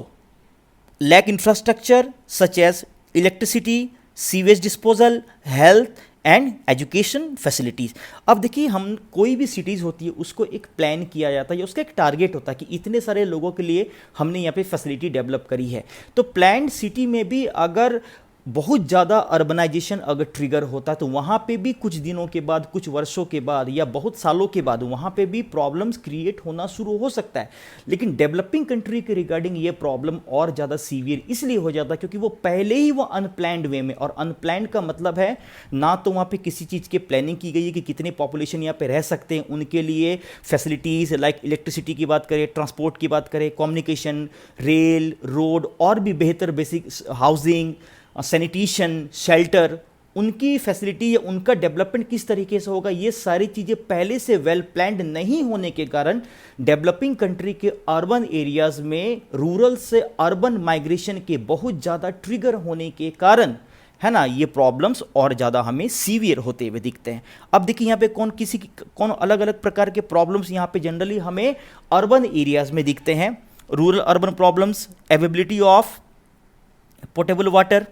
lack infrastructure such as electricity, sewage disposal, health and education facilities. अब देखिए हम कोई भी cities होती है उसको एक plan किया जाता है या उसका एक टारगेट होता है कि इतने सारे लोगों के लिए हमने यहाँ पे फैसिलिटी डेवलप करी है। तो प्लान्ड सिटी में भी अगर बहुत ज़्यादा अर्बनाइजेशन अगर ट्रिगर होता है तो वहाँ पे भी कुछ दिनों के बाद, कुछ वर्षों के बाद या बहुत सालों के बाद वहाँ पे भी प्रॉब्लम्स क्रिएट होना शुरू हो सकता है। लेकिन डेवलपिंग कंट्री के रिगार्डिंग ये प्रॉब्लम और ज़्यादा सीवियर इसलिए हो जाता है क्योंकि वो पहले ही वो अनप्लैंड वे में, और अनप्लैंड का मतलब है ना तो वहाँ पे किसी चीज़ की प्लानिंग की गई है कि कितने पॉपुलेशन यहाँ पे रह सकते हैं, उनके लिए फैसिलिटीज़ लाइक इलेक्ट्रिसिटी की बात करें, ट्रांसपोर्ट की बात करें, कम्युनिकेशन, रेल, रोड और भी बेहतर बेसिक हाउसिंग, सैनिटेशन, शेल्टर, उनकी फैसिलिटी या उनका डेवलपमेंट किस तरीके से होगा, ये सारी चीज़ें पहले से वेल प्लान्ड नहीं होने के कारण डेवलपिंग कंट्री के अर्बन एरियाज में रूरल से अर्बन माइग्रेशन के बहुत ज़्यादा ट्रिगर होने के कारण, है ना, ये प्रॉब्लम्स और ज़्यादा हमें सीवियर होते हुए दिखते हैं। अब देखिए यहाँ पे कौन अलग अलग प्रकार के प्रॉब्लम्स यहाँ पे जनरली हमें अर्बन एरियाज में दिखते हैं। Rural urban problems, availability of portable water,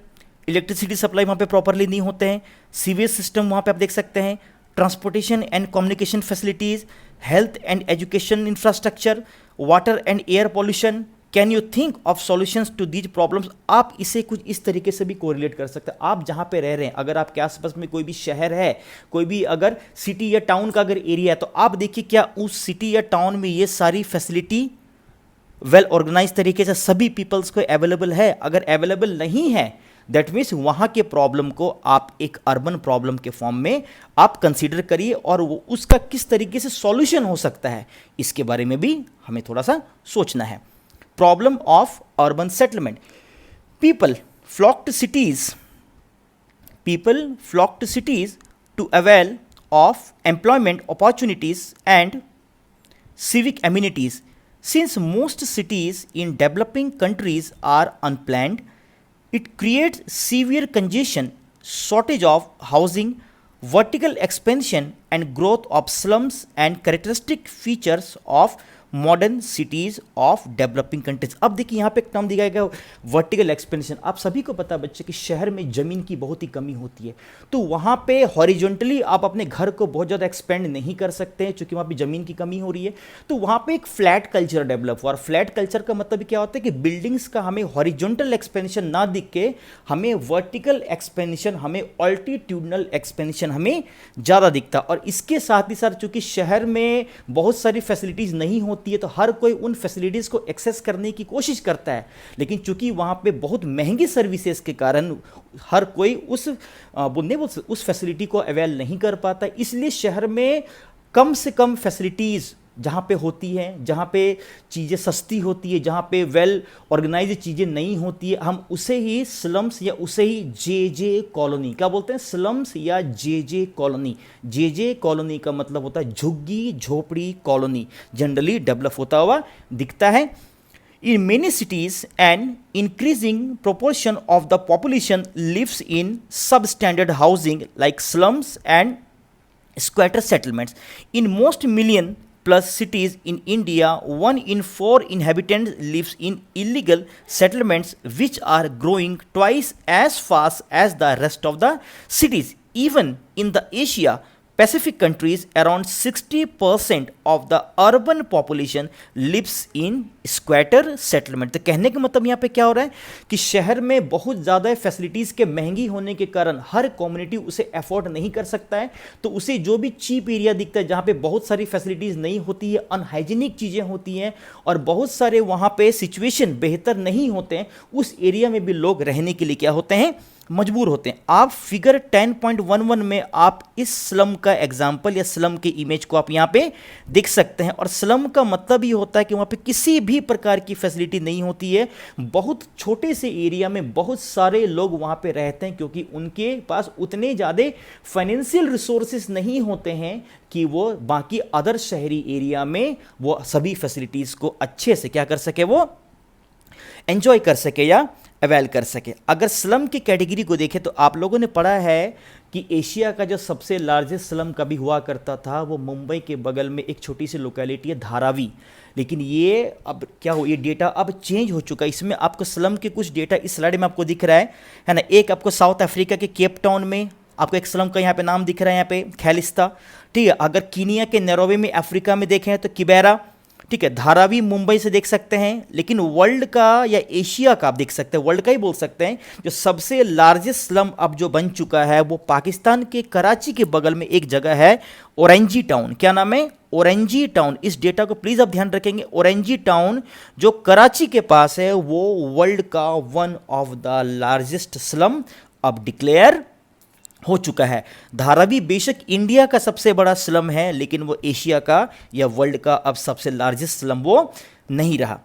electricity supply वहाँ पे प्रॉपरली नहीं होते हैं, सीवेज सिस्टम वहाँ पे आप देख सकते हैं, transportation and communication facilities, health and education infrastructure, water and air pollution. Can you think of solutions to these problems? आप इसे कुछ इस तरीके से भी कोरिलेट कर सकते हैं। आप जहाँ पे रह रहे हैं, अगर आपके आसपास में कोई भी शहर है, कोई भी अगर सिटी या टाउन का अगर एरिया है, तो आप देखिए क्या उस सिटी या टाउन में ये सारी फैसिलिटी वेल ऑर्गेनाइज तरीके से सभी पीपल्स को अवेलेबल है? अगर अवेलेबल नहीं है, दैट मीन्स वहाँ के प्रॉब्लम को आप एक अर्बन प्रॉब्लम के फॉर्म में आप कंसीडर करिए, और वो उसका किस तरीके से सॉल्यूशन हो सकता है इसके बारे में भी हमें थोड़ा सा सोचना है। Problem of urban settlement, people flock to cities to avail of employment opportunities and civic amenities. Since most cities in developing countries are unplanned, it creates severe congestion, shortage of housing, vertical expansion, and growth of slums and characteristic features of modern cities of developing countries. अब देखिए यहाँ पे एक term दिया गया vertical expansion. आप सभी को पता है बच्चे कि शहर में ज़मीन की बहुत ही कमी होती है, तो वहाँ पे हॉरिजॉन्टली आप अपने घर को बहुत ज़्यादा एक्सपेंड नहीं कर सकते हैं क्योंकि वहाँ पे ज़मीन की कमी हो रही है। तो वहाँ पे एक फ्लैट कल्चर डेवलप हुआ, और फ्लैट कल्चर का मतलब क्या होता है कि बिल्डिंग्स का हमें हॉरिजॉन्टल एक्सपेंशन ना दिख के हमें वर्टिकल एक्सपेंशन, हमें ऑल्टीट्यूडनल एक्सपेंशन हमें ज़्यादा दिखता। और इसके साथ ही साथ चूँकि शहर में बहुत सारी फैसिलिटीज़ नहीं होती है, तो हर कोई उन फैसिलिटीज़ को एक्सेस करने की कोशिश करता है, लेकिन चूंकि वहाँ पे बहुत महंगी सर्विसेज के कारण हर कोई उस फैसिलिटी को अवेल नहीं कर पाता। इसलिए शहर में कम से कम फैसिलिटीज़ जहाँ पे होती हैं, जहाँ पे चीज़ें सस्ती होती है, जहाँ पे वेल ऑर्गेनाइज चीज़ें नहीं होती है, हम उसे ही स्लम्स या उसे ही जे कॉलोनी, क्या बोलते हैं, स्लम्स या जे कॉलोनी। जे कॉलोनी का मतलब होता है झुग्गी झोपड़ी कॉलोनी, जनरली डेवलप होता हुआ दिखता है। In many cities, an increasing proportion of the population lives in substandard housing like slums and squatter settlements. In most million plus cities in India, 1 in 4 inhabitants lives in illegal settlements which are growing twice as fast as the rest of the cities. Even in the Asia Pacific countries, around 60% of the urban population lives in squatter settlement. तो कहने का मतलब यहाँ पे क्या हो रहा है कि शहर में बहुत ज़्यादा फैसिलिटीज़ के महंगी होने के कारण हर कम्युनिटी उसे अफोर्ड नहीं कर सकता है, तो उसे जो भी चीप एरिया दिखता है जहाँ पे बहुत सारी फैसिलिटीज़ नहीं होती है, अनहाइजीनिक चीज़ें होती हैं और बहुत सारे वहाँ पे सिचुएशन बेहतर नहीं होते हैं, उस एरिया में भी लोग रहने के लिए क्या होते हैं, मजबूर होते हैं। आप फिगर 10.11 में आप इस स्लम का एग्जाम्पल या स्लम के इमेज को आप यहाँ पे देख सकते हैं। और स्लम का मतलब ये होता है कि वहाँ पे किसी भी प्रकार की फैसिलिटी नहीं होती है, बहुत छोटे से एरिया में बहुत सारे लोग वहाँ पे रहते हैं क्योंकि उनके पास उतने ज़्यादा फाइनेंशियल रिसोर्सेज नहीं होते हैं कि वो बाकी अदर शहरी एरिया में वो सभी फैसिलिटीज़ को अच्छे से क्या कर सके, वो एंजॉय कर सके या अवेल कर सके। अगर स्लम की कैटेगरी को देखें तो आप लोगों ने पढ़ा है कि एशिया का जो सबसे लार्जेस्ट स्लम कभी हुआ करता था वो मुंबई के बगल में एक छोटी सी लोकेलिटी है धारावी, लेकिन ये अब क्या हो, ये डेटा अब चेंज हो चुका है। इसमें आपको स्लम के कुछ डेटा इस स्लाइड में आपको दिख रहा है ना। एक आपको साउथ अफ्रीका के केप टाउन में आपको एक स्लम का यहाँ पे नाम दिख रहा है, यहाँ पे खैलिस्ता, ठीक है। अगर कीनिया के नैरोबी में अफ्रीका में देखें तो किबेरा, ठीक है, धारावी मुंबई से देख सकते हैं, लेकिन वर्ल्ड का या एशिया का आप देख सकते हैं, वर्ल्ड का ही बोल सकते हैं, जो सबसे लार्जेस्ट स्लम अब जो बन चुका है वो पाकिस्तान के कराची के बगल में एक जगह है, ओरेंजी टाउन। क्या नाम है? ओरेंजी टाउन। इस डेटा को प्लीज आप ध्यान रखेंगे। ओरेंजी टाउन जो कराची के पास है वो वर्ल्ड का one of the largest slum अब डिक्लेयर हो चुका है। धारावी बेशक इंडिया का सबसे बड़ा स्लम है, लेकिन वो एशिया का या वर्ल्ड का अब सबसे लार्जेस्ट स्लम वो नहीं रहा।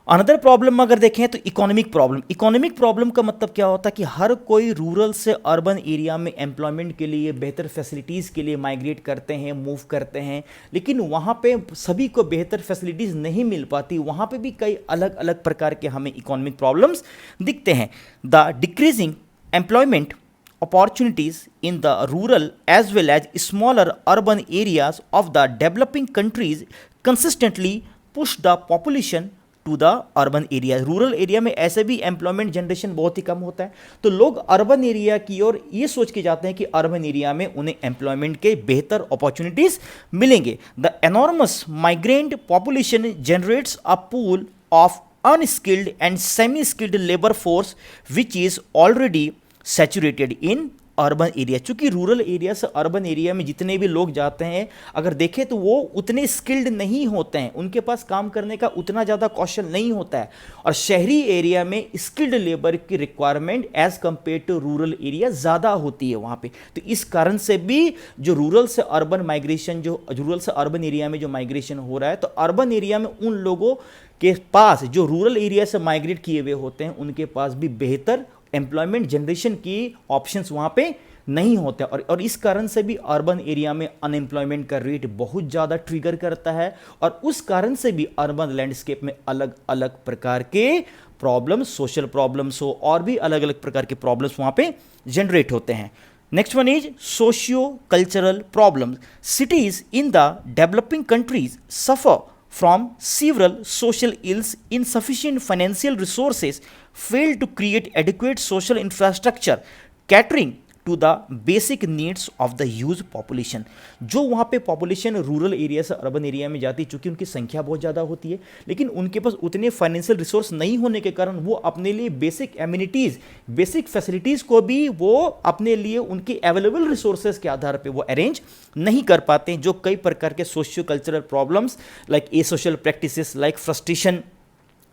अनदर प्रॉब्लम अगर देखें तो इकोनॉमिक प्रॉब्लम। इकोनॉमिक प्रॉब्लम का मतलब क्या होता है कि हर कोई रूरल से अर्बन एरिया में एम्प्लॉयमेंट के लिए, बेहतर फैसिलिटीज़ के लिए माइग्रेट करते हैं, मूव करते हैं, लेकिन वहाँ पे सभी को बेहतर फैसिलिटीज़ नहीं मिल पाती। वहाँ पे भी कई अलग अलग प्रकार के हमें इकोनॉमिक प्रॉब्लम्स दिखते हैं। The decreasing employment opportunities in the rural as well as smaller urban areas of the developing countries consistently push the population to the urban area। Rural area में ऐसे भी एम्प्लॉयमेंट जनरेशन बहुत ही कम होता है, तो लोग अर्बन एरिया की ओर ये सोच के जाते हैं कि अर्बन एरिया में उन्हें एम्प्लॉयमेंट के बेहतर अपॉर्चुनिटीज मिलेंगे। The enormous migrant population generates a pool of unskilled and semi skilled labour force which is already saturated in urban area. चूंकि रूरल एरिया से अर्बन एरिया में जितने भी लोग जाते हैं, अगर देखें तो वो उतने स्किल्ड नहीं होते हैं, उनके पास काम करने का उतना ज़्यादा कौशल नहीं होता है, और शहरी एरिया में स्किल्ड लेबर की requirement as compare to rural area ज़्यादा होती है वहाँ पे। तो इस कारण से भी जो रूरल से अर्बन माइग्रेशन, जो रूरल से अर्बन एरिया में जो माइग्रेशन हो रहा है, तो अर्बन एरिया में उन लोगों के पास जो रूरल एरिया से माइग्रेट किए हुए होते हैं, उनके पास भी बेहतर एम्प्लॉयमेंट जनरेशन की ऑप्शंस वहाँ पे नहीं होते, और इस कारण से भी अर्बन एरिया में अनएम्प्लॉयमेंट का रेट बहुत ज़्यादा ट्रिगर करता है, और उस कारण से भी अर्बन लैंडस्केप में अलग अलग प्रकार के प्रॉब्लम्स, सोशल प्रॉब्लम्स हो और भी अलग अलग प्रकार के प्रॉब्लम्स वहाँ पे जनरेट होते हैं। Next one is socio cultural problems. Cities in the developing countries suffer from several social ills, insufficient financial resources, fail to create adequate social infrastructure catering to the basic needs of the huge population। जो वहाँ पे population rural area से urban area में जाती है, चूँकि उनकी संख्या बहुत ज़्यादा होती है, लेकिन उनके पास उतने फाइनेंशियल रिसोर्स नहीं होने के कारण वो अपने लिए बेसिक एम्यूनिटीज़, बेसिक फैसिलिटीज़ को भी वो अपने लिए उनके अवेलेबल रिसोर्सेज के आधार पे वो अरेंज नहीं कर पाते हैं, जो कई प्रकार के socio cultural problems like a social practices, like frustration,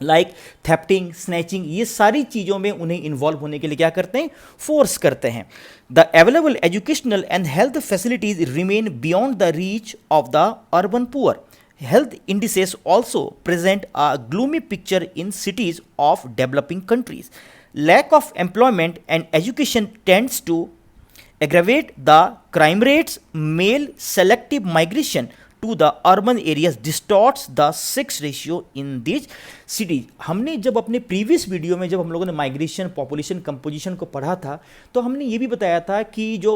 like thefting, snatching, ये सारी चीज़ों में उन्हें इन्वॉल्व होने के लिए क्या करते हैं? फोर्स करते हैं। The available educational and health facilities remain beyond the reach of the urban poor. Health indices also present a gloomy picture in cities of developing countries. Lack of employment and education tends to aggravate the crime rates. Male selective migration to the urban areas distorts the sex ratio in these cities। हमने जब अपने previous video में जब हम लोगों ने migration population composition को पढ़ा था, तो हमने ये भी बताया था कि जो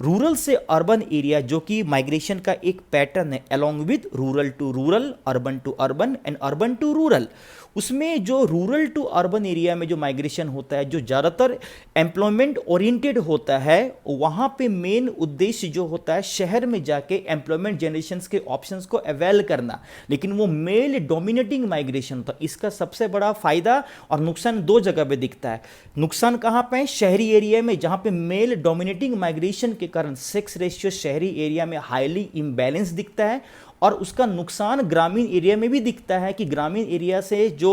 रूरल से अर्बन एरिया, जो कि माइग्रेशन का एक पैटर्न है along with rural to rural, urban to urban and urban to rural, उसमें जो रूरल टू अर्बन एरिया में जो माइग्रेशन होता है, जो ज़्यादातर एम्प्लॉयमेंट ओरिएंटेड होता है, वहाँ पे मेन उद्देश्य जो होता है शहर में जाके एम्प्लॉयमेंट जनरेशन के ऑप्शंस को अवेल करना, लेकिन वो मेल डोमिनेटिंग माइग्रेशन होता है। इसका सबसे बड़ा फायदा और नुकसान दो जगह पे दिखता है। नुकसान कहाँ पे है? शहरी एरिया में, जहाँ पे मेल डोमिनेटिंग माइग्रेशन के कारण सेक्स रेशियो शहरी एरिया में हाईली इम्बैलेंस दिखता है, और उसका नुकसान ग्रामीण एरिया में भी दिखता है कि ग्रामीण एरिया से जो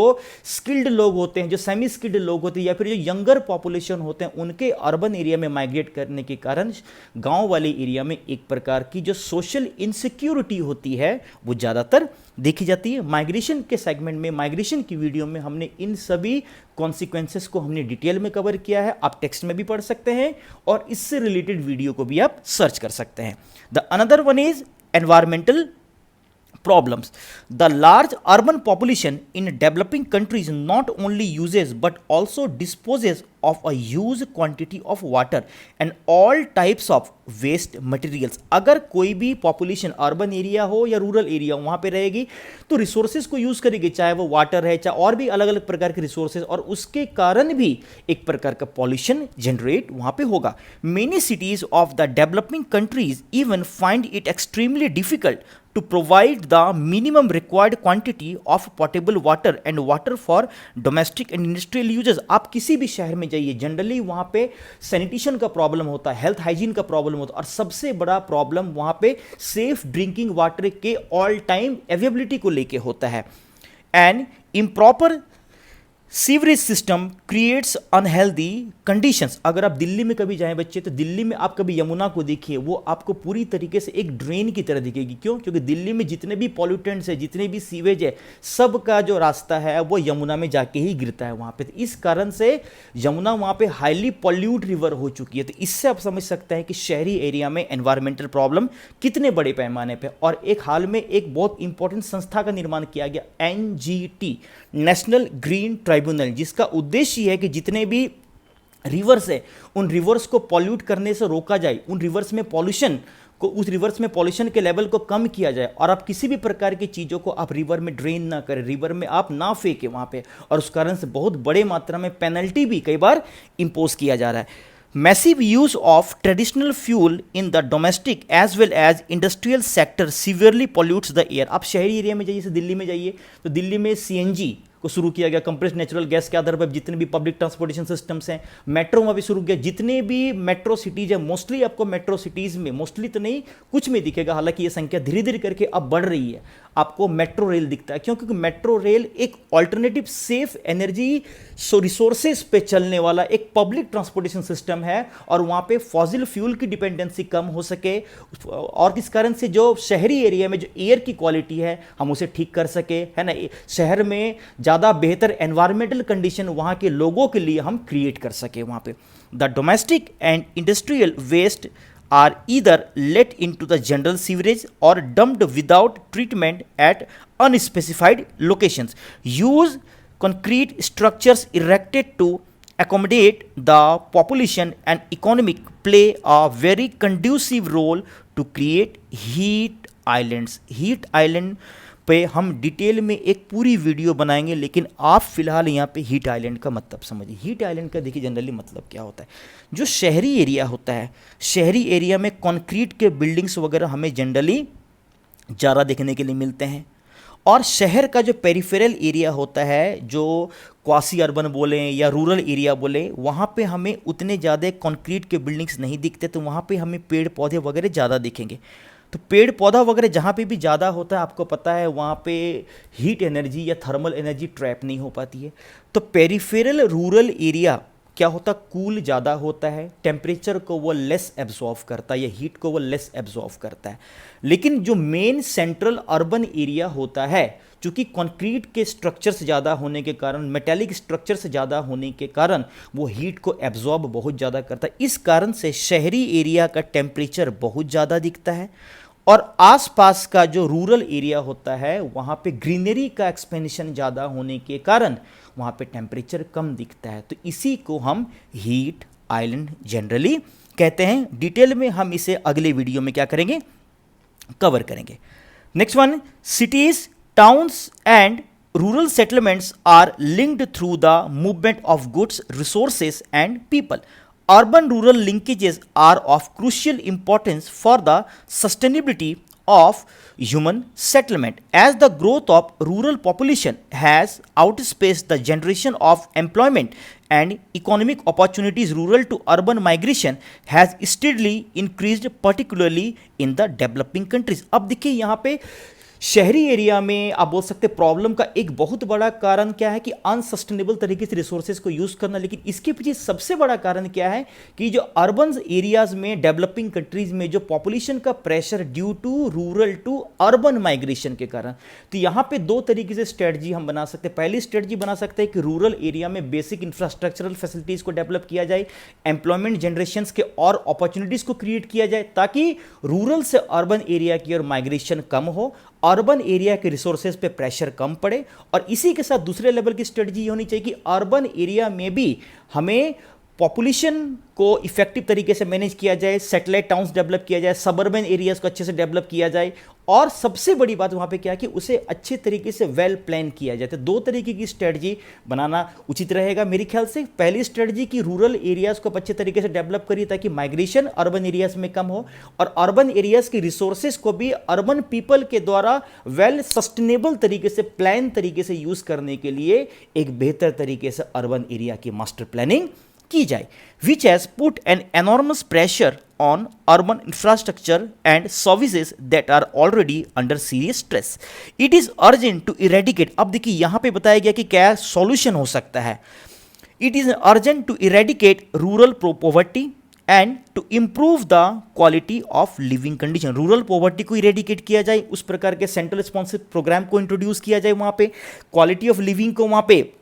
स्किल्ड लोग होते हैं, जो सेमी स्किल्ड लोग होते हैं, या फिर जो यंगर पॉपुलेशन होते हैं, उनके अर्बन एरिया में माइग्रेट करने के कारण गांव वाले एरिया में एक प्रकार की जो सोशल इनसिक्योरिटी होती है वो ज़्यादातर देखी जाती है। माइग्रेशन के सेगमेंट में, माइग्रेशन की वीडियो में हमने इन सभी कॉन्सिक्वेंसेस को हमने डिटेल में कवर किया है। आप टेक्स्ट में भी पढ़ सकते हैं और इससे रिलेटेड वीडियो को भी आप सर्च कर सकते हैं। The another one is environmental problems. The large urban population in developing countries not only uses but also disposes of a huge quantity of water and all types of waste materials। अगर कोई भी population urban area हो या rural area वहाँ पे रहेगी तो resources को यूज़ करेगी, चाहे वो वाटर है, चाहे और भी अलग अलग प्रकार के रिसोर्सेज, और उसके कारण भी एक प्रकार का पॉल्यूशन जनरेट वहाँ पे होगा। Many cities of the developing countries even find it extremely difficult to provide the minimum required quantity of potable water and water for domestic and industrial uses। आप किसी भी शहर में जाइए, जनरली वहाँ पे सैनिटेशन का प्रॉब्लम होता है, हेल्थ हाइजीन का प्रॉब्लम होता है, और सबसे बड़ा प्रॉब्लम वहाँ पे सेफ ड्रिंकिंग वाटर के ऑल टाइम अवेलेबिलिटी को लेके होता है। And improper sewerage system creates unhealthy conditions. अगर आप दिल्ली में कभी जाएं बच्चे, तो दिल्ली में आप कभी यमुना को देखिए, वो आपको पूरी तरीके से एक ड्रेन की तरह दिखेगी। क्यों? क्योंकि दिल्ली में जितने भी पॉल्यूटेंट्स है, जितने भी सीवेज है, सब का जो रास्ता है वो यमुना में जाके ही गिरता है वहाँ पे। तो इस कारण से यमुना वहाँ पे हाईली पॉल्यूट रिवर हो चुकी है। तो इससे आप समझ सकते हैं कि शहरी एरिया में एनवायरमेंटल प्रॉब्लम कितने बड़े पैमाने पर। और एक हाल में एक बहुत इंपॉर्टेंट संस्था का निर्माण किया गया, NGT, नेशनल ग्रीन ट्राइब्यूनल, जिसका उद्देश्य है कि जितने भी रिवर्स है उन रिवर्स को पॉल्यूट करने से रोका जाए, उन रिवर्स में पॉल्यूशन को, उस रिवर्स में पॉल्यूशन के लेवल को कम किया जाए, और आप किसी भी प्रकार की चीज़ों को आप रिवर में ड्रेन ना करें, रिवर में आप ना फेंकें वहाँ पे। और उस कारण से बहुत बड़े मात्रा में पेनल्टी भी कई बार इम्पोज किया जा रहा है। Massive use of traditional fuel in the domestic as well as industrial sector severely pollutes the air। आप शहरी एरिया में जाइए, जैसे दिल्ली में जाइए, तो दिल्ली में CNG को शुरू किया गया, कंप्रेस्ड नेचुरल गैस के आधार पर जितने भी पब्लिक ट्रांसपोर्टेशन सिस्टम्स हैं, मेट्रो में भी शुरू किया। जितने भी मेट्रो सिटीज है, मोस्टली आपको मेट्रो सिटीज में, मोस्टली तो नहीं, कुछ में दिखेगा, हालांकि ये संख्या धीरे धीरे करके अब बढ़ रही है, आपको मेट्रो रेल दिखता है। क्यों? क्योंकि मेट्रो रेल एक ऑल्टरनेटिव सेफ एनर्जी रिसोर्सेज पे चलने वाला एक पब्लिक ट्रांसपोर्टेशन सिस्टम है, और वहाँ पे फॉसिल फ्यूल की डिपेंडेंसी कम हो सके, और इस कारण से जो शहरी एरिया में जो एयर की क्वालिटी है हम उसे ठीक कर सके, है ना। शहर में ज़्यादा बेहतर एनवायरमेंटल कंडीशन वहाँ के लोगों के लिए हम क्रिएट कर सके वहाँ पे। The domestic and industrial waste are either let into the general sewerage or dumped without treatment at unspecified locations। Use concrete structures erected to accommodate the population and economic play a very conducive role to create heat islands। heat island पे हम detail में एक पूरी video बनाएंगे, लेकिन आप फिलहाल यहाँ पे हीट आइलैंड का मतलब समझिए। हीट आइलैंड का देखिए जनरली मतलब क्या होता है। जो शहरी एरिया होता है, शहरी एरिया में कंक्रीट के बिल्डिंग्स वगैरह हमें जनरली ज़्यादा देखने के लिए मिलते हैं, और शहर का जो पेरिफेरल एरिया होता है, जो क्वासी अर्बन बोलें या रूरल एरिया बोले, वहाँ पे हमें उतने ज़्यादा कंक्रीट के बिल्डिंग्स नहीं दिखते, तो वहाँ पे हमें पेड़ पौधे वगैरह ज़्यादा दिखेंगे। तो पेड़ पौधा वगैरह जहाँ पे भी ज़्यादा होता है, आपको पता है वहाँ पे हीट एनर्जी या थर्मल एनर्जी ट्रैप नहीं हो पाती है। तो पेरिफेरल रूरल एरिया क्या होता, कूल ज़्यादा होता है, टेम्परेचर को वो लेस एब्जॉर्व करता है, या हीट को वो लेस एब्जॉर्व करता है। लेकिन जो मेन सेंट्रल अर्बन एरिया होता है, चूँकि कंक्रीट के स्ट्रक्चर्स ज़्यादा होने के कारण, मेटेलिक स्ट्रक्चर्स ज़्यादा होने के कारण वो हीट को एब्जॉर्ब बहुत ज़्यादा करता है। इस कारण से शहरी एरिया का टेम्परेचर बहुत ज़्यादा दिखता है, और आसपास का जो रूरल एरिया होता है वहाँ पे ग्रीनरी का एक्सपेंशन ज़्यादा होने के कारण वहाँ पे टेम्परेचर कम दिखता है। तो इसी को हम हीट आइलैंड जनरली कहते हैं। डिटेल में हम इसे अगले वीडियो में क्या करेंगे, कवर करेंगे। Next one, cities, towns and rural settlements are linked through the movement of goods, resources and people. Urban-rural linkages are of crucial importance for the sustainability of human settlement, as the growth of rural population has outpaced the generation of employment and economic opportunities. Rural to urban migration has steadily increased, particularly in the developing countries। अब देखिए यहाँ पे शहरी area में आप बोल सकते हैं प्रॉब्लम का एक बहुत बड़ा कारण क्या है कि अनसस्टेनेबल तरीके से रिसोर्सेज को यूज़ करना। लेकिन इसके पीछे सबसे बड़ा कारण क्या है कि जो अर्बन एरियाज में, डेवलपिंग कंट्रीज में जो पॉपुलेशन का pressure due to rural to urban migration के कारण। तो यहाँ पे दो तरीके से स्ट्रेटजी हम बना सकते हैं। पहली स्ट्रेटजी बना सकते हैं कि रूरल एरिया में बेसिक इंफ्रास्ट्रक्चरल फैसिलिटीज़ को डेवलप किया जाए, एम्प्लॉयमेंट जनरेशंस के और अपॉर्चुनिटीज़ को क्रिएट किया जाए, ताकि रूरल से अर्बन एरिया की ओर माइग्रेशन कम हो, अर्बन एरिया के रिसोर्सेज पे प्रेशर कम पड़े। और इसी के साथ दूसरे लेवल की स्ट्रेटजी ये होनी चाहिए कि अर्बन एरिया में भी हमें पॉपुलेशन को इफेक्टिव तरीके से मैनेज किया जाए, सैटेलाइट टाउन्स डेवलप किया जाए, सबर्बन एरियाज को अच्छे से डेवलप किया जाए, और सबसे बड़ी बात वहाँ पे क्या है कि उसे अच्छे तरीके से वेल प्लान किया जाए। तो दो तरीके की स्ट्रेटजी बनाना उचित रहेगा मेरे ख्याल से। पहली स्ट्रेटजी की रूरल एरियाज़ को अच्छे तरीके से डेवलप करिए ताकि माइग्रेशन अर्बन एरियाज़ में कम हो, और अर्बन एरियाज़ की रिसोर्सेज को भी अर्बन पीपल के द्वारा वेल सस्टेनेबल तरीके से, प्लान तरीके से यूज़ करने के लिए एक बेहतर तरीके से अर्बन एरिया की मास्टर प्लानिंग की जाए, which has put an enormous pressure on urban infrastructure and services that are already under serious stress. It is urgent to eradicate. अब देखिए यहाँ पे बताया गया कि क्या सॉल्यूशन हो सकता है। It is urgent to eradicate rural poverty and to improve the quality of living condition. Rural poverty को इरेडिकेट किया जाए, उस प्रकार के सेंट्रल रिस्पॉन्सिव प्रोग्राम को इंट्रोड्यूस किया जाए, वहाँ पे क्वालिटी ऑफ लिविंग को वहाँ पे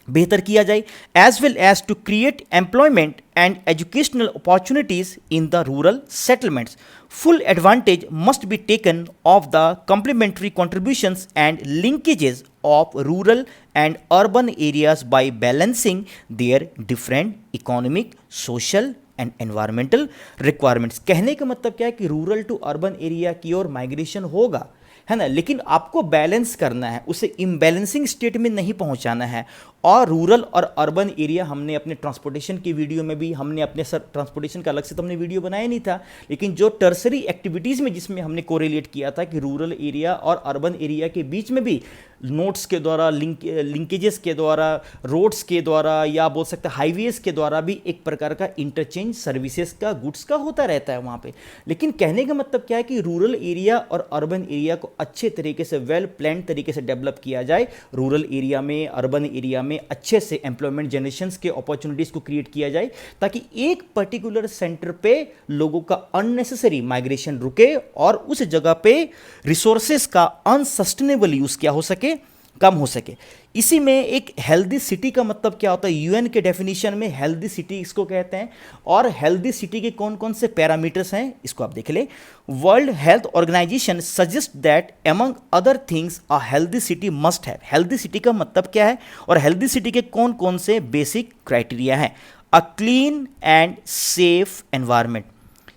बेहतर किया जाए, as well as to create employment and educational opportunities in the rural settlements. Full advantage must be taken of the complementary contributions and linkages of rural and urban areas by balancing their different economic, social and environmental requirements. कहने का मतलब क्या है कि rural to urban area की ओर migration होगा, है ना, लेकिन आपको बैलेंस करना है, उसे इम्बैलेंसिंग स्टेट में नहीं पहुंचाना है. और रूरल और अर्बन एरिया हमने अपने ट्रांसपोर्टेशन की वीडियो में भी, हमने अपने ट्रांसपोर्टेशन का अलग से तो हमने वीडियो बनाया नहीं था, लेकिन जो टर्सरी एक्टिविटीज़ में जिसमें हमने कोरिलेट किया था कि रूरल एरिया और अर्बन एरिया के बीच में भी नोट्स के द्वारा, लिंकेजेस के द्वारा, रोड्स के द्वारा, या बोल सकते हैं हाईवेज के द्वारा भी एक प्रकार का इंटरचेंज सर्विसेज का, गुड्स का होता रहता है वहाँ पे. लेकिन कहने का मतलब क्या है कि रूरल एरिया और अर्बन एरिया को अच्छे तरीके से, वेल प्लान तरीके से डेवलप किया जाए. रूरल एरिया में, अर्बन एरिया में अच्छे से एम्प्लॉयमेंट जनरेशंस के अपॉर्चुनिटीज़ को क्रिएट किया जाए ताकि एक पर्टिकुलर सेंटर पे लोगों का अननेसेसरी माइग्रेशन रुके और उस जगह पे रिसोर्सेज का अनसस्टेनेबल यूज़ क्या हो सके, कम हो सके. इसी में एक हेल्दी सिटी का मतलब क्या होता है, यूएन के डेफिनेशन में हेल्दी सिटी इसको कहते हैं. और हेल्दी सिटी के कौन कौन से पैरामीटर्स हैं इसको आप देख ले. World Health Organization suggest that among other things a healthy city must have. Healthy city का मतलब क्या है और हेल्दी सिटी के कौन कौन से बेसिक क्राइटेरिया हैं. A clean and safe environment.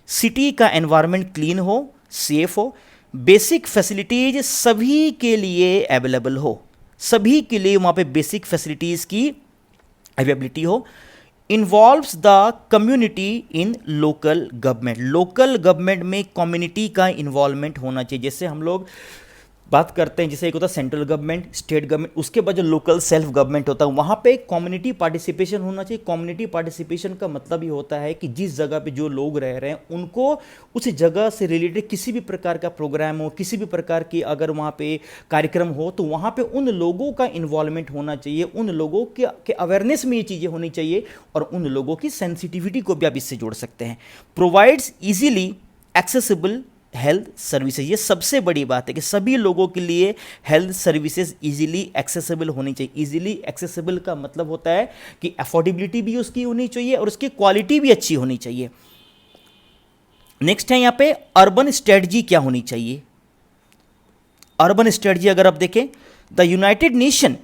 City का एनवायरनमेंट क्लीन हो, सेफ हो, बेसिक फैसिलिटीज सभी के लिए अवेलेबल हो, सभी के लिए वहाँ पे बेसिक फैसिलिटीज़ की अवेलेबिलिटी हो. Involves the community in local government. Local government में कम्युनिटी का इन्वॉल्वमेंट होना चाहिए. जैसे हम लोग बात करते हैं, जैसे एक होता है सेंट्रल गवर्नमेंट, स्टेट गवर्नमेंट, उसके बाद जो लोकल सेल्फ गवर्नमेंट होता है, वहाँ पे कम्युनिटी पार्टिसिपेशन होना चाहिए. कम्युनिटी पार्टिसिपेशन का मतलब ये होता है कि जिस जगह पे जो लोग रह रहे हैं उनको उस जगह से रिलेटेड किसी भी प्रकार का प्रोग्राम हो, किसी भी प्रकार की अगर वहाँ पे कार्यक्रम हो, तो वहाँ पे उन लोगों का इन्वॉल्वमेंट होना चाहिए, उन लोगों के अवेयरनेस में ये चीज़ें होनी चाहिए और उन लोगों की सेंसिटिविटी को भी आप इससे जोड़ सकते हैं. Provides easily accessible health services. ये सबसे बड़ी बात है कि सभी लोगों के लिए हेल्थ सर्विसेज इजीली एक्सेसिबल होनी चाहिए. इजीली एक्सेसिबल का मतलब होता है कि अफोर्डेबिलिटी भी उसकी होनी चाहिए और उसकी क्वालिटी भी अच्छी होनी चाहिए. नेक्स्ट है यहाँ पे अर्बन स्ट्रेटजी क्या होनी चाहिए. अर्बन स्ट्रेटजी अगर आप देखें, the United Nation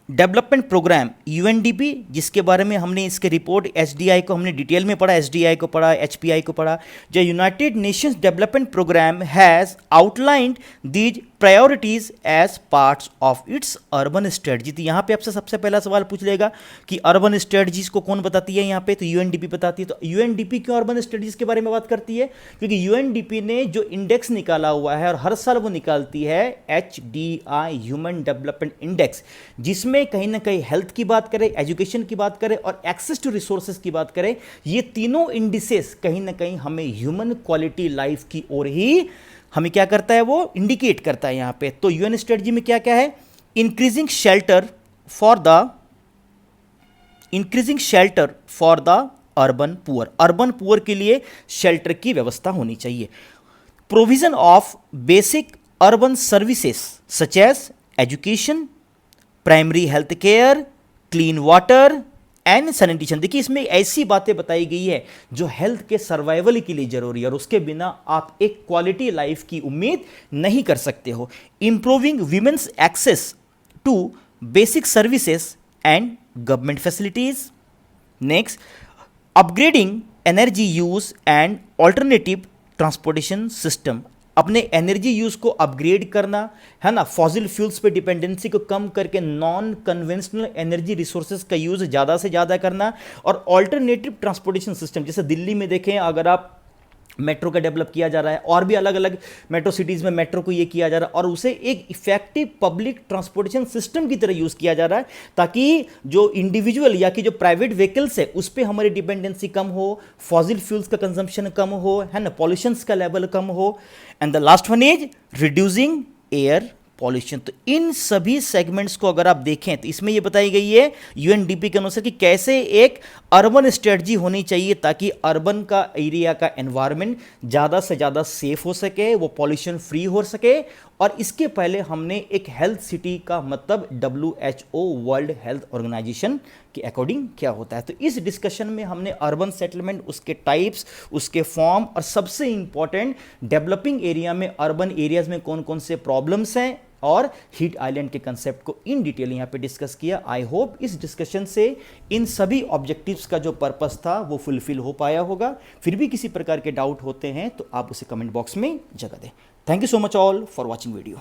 Development Programme UNDP, जिसके बारे में हमने इसके रिपोर्ट एसडीआई को हमने डिटेल में पढ़ा, एसडीआई को पढ़ा, एचपीआई को पढ़ा. जो United Nations Development Programme has outlined these priorities as parts of its urban strategy. तो यहाँ पे आपसे सबसे पहला सवाल पूछ लेगा कि अर्बन स्ट्रेटजीज को कौन बताती है. यहाँ पे तो यूएनडीपी बताती है. तो यूएनडीपी क्यों अर्बन स्ट्रेटजीज के बारे में बात करती है, क्योंकि यूएनडीपी ने जो इंडेक्स निकाला हुआ है और हर साल वो निकालती है HDI, ह्यूमन डेवलपमेंट इंडेक्स, जिसमें कहीं ना कहीं हेल्थ की बात करें, एजुकेशन की बात करें और एक्सेस टू रिसोर्सेज की बात करें. ये तीनों इंडिसेस कहीं ना कहीं हमें ह्यूमन क्वालिटी लाइफ की ओर ही हमें क्या करता है, वो इंडिकेट करता है यहाँ पे. तो यूएन स्ट्रेटजी में क्या क्या है, increasing shelter for the urban poor. Urban poor के लिए शेल्टर की व्यवस्था होनी चाहिए. Provision of basic urban services such as education, primary health care, clean water and sanitation. देखिए इसमें ऐसी बातें बताई गई है जो हेल्थ के सर्वाइवल के लिए जरूरी है और उसके बिना आप एक क्वालिटी लाइफ की उम्मीद नहीं कर सकते हो. Improving women's access to basic services and government facilities. Next, upgrading energy use and alternative transportation system. अपने एनर्जी यूज को अपग्रेड करना, है ना, फॉसिल फ्यूल्स पे डिपेंडेंसी को कम करके नॉन कन्वेंशनल एनर्जी रिसोर्सेज का यूज ज़्यादा से ज़्यादा करना, और ऑल्टरनेटिव ट्रांसपोर्टेशन सिस्टम, जैसे दिल्ली में देखें अगर आप मेट्रो का डेवलप किया जा रहा है, और भी अलग अलग मेट्रो सिटीज़ में मेट्रो को ये किया जा रहा है, और उसे एक इफेक्टिव पब्लिक ट्रांसपोर्टेशन सिस्टम की तरह यूज़ किया जा रहा है, ताकि जो इंडिविजुअल या कि जो प्राइवेट व्हीकल्स है उस पर हमारी डिपेंडेंसी कम हो, फॉसिल फ्यूल्स का कंजम्पशन कम हो, है ना, पॉल्यूशंस का लेवल कम हो, and the last one is reducing air pollution. तो इन सभी सेगमेंट्स को अगर आप देखें तो इसमें ये बताई गई है यूएनडीपी के अनुसार कि कैसे एक अर्बन स्ट्रेटजी होनी चाहिए ताकि अर्बन का एरिया का एनवायरनमेंट ज़्यादा से ज़्यादा सेफ हो सके, वो पॉल्यूशन फ्री हो सके। और इसके पहले हमने एक हेल्थ सिटी का मतलब WHO वर्ल्ड हेल्थ ऑर्गेनाइजेशन के अकॉर्डिंग क्या होता है। तो इस डिस्कशन में हमने अर्बन सेटलमेंट, उसके टाइप्स, उसके फॉर्म, और सबसे इंपॉर्टेंट डेवलपिंग एरिया में, अर्बन एरियाज में कौन कौन से प्रॉब्लम्स हैं, और हीट आइलैंड के कंसेप्ट को इन डिटेल यहाँ पे डिस्कस किया। आई होप इस डिस्कशन से इन सभी ऑब्जेक्टिव्स का जो पर्पस था वो फुलफिल हो पाया होगा। फिर भी किसी प्रकार के डाउट होते हैं तो आप उसे कमेंट बॉक्स में जगह दें। Thank you so much all for watching video.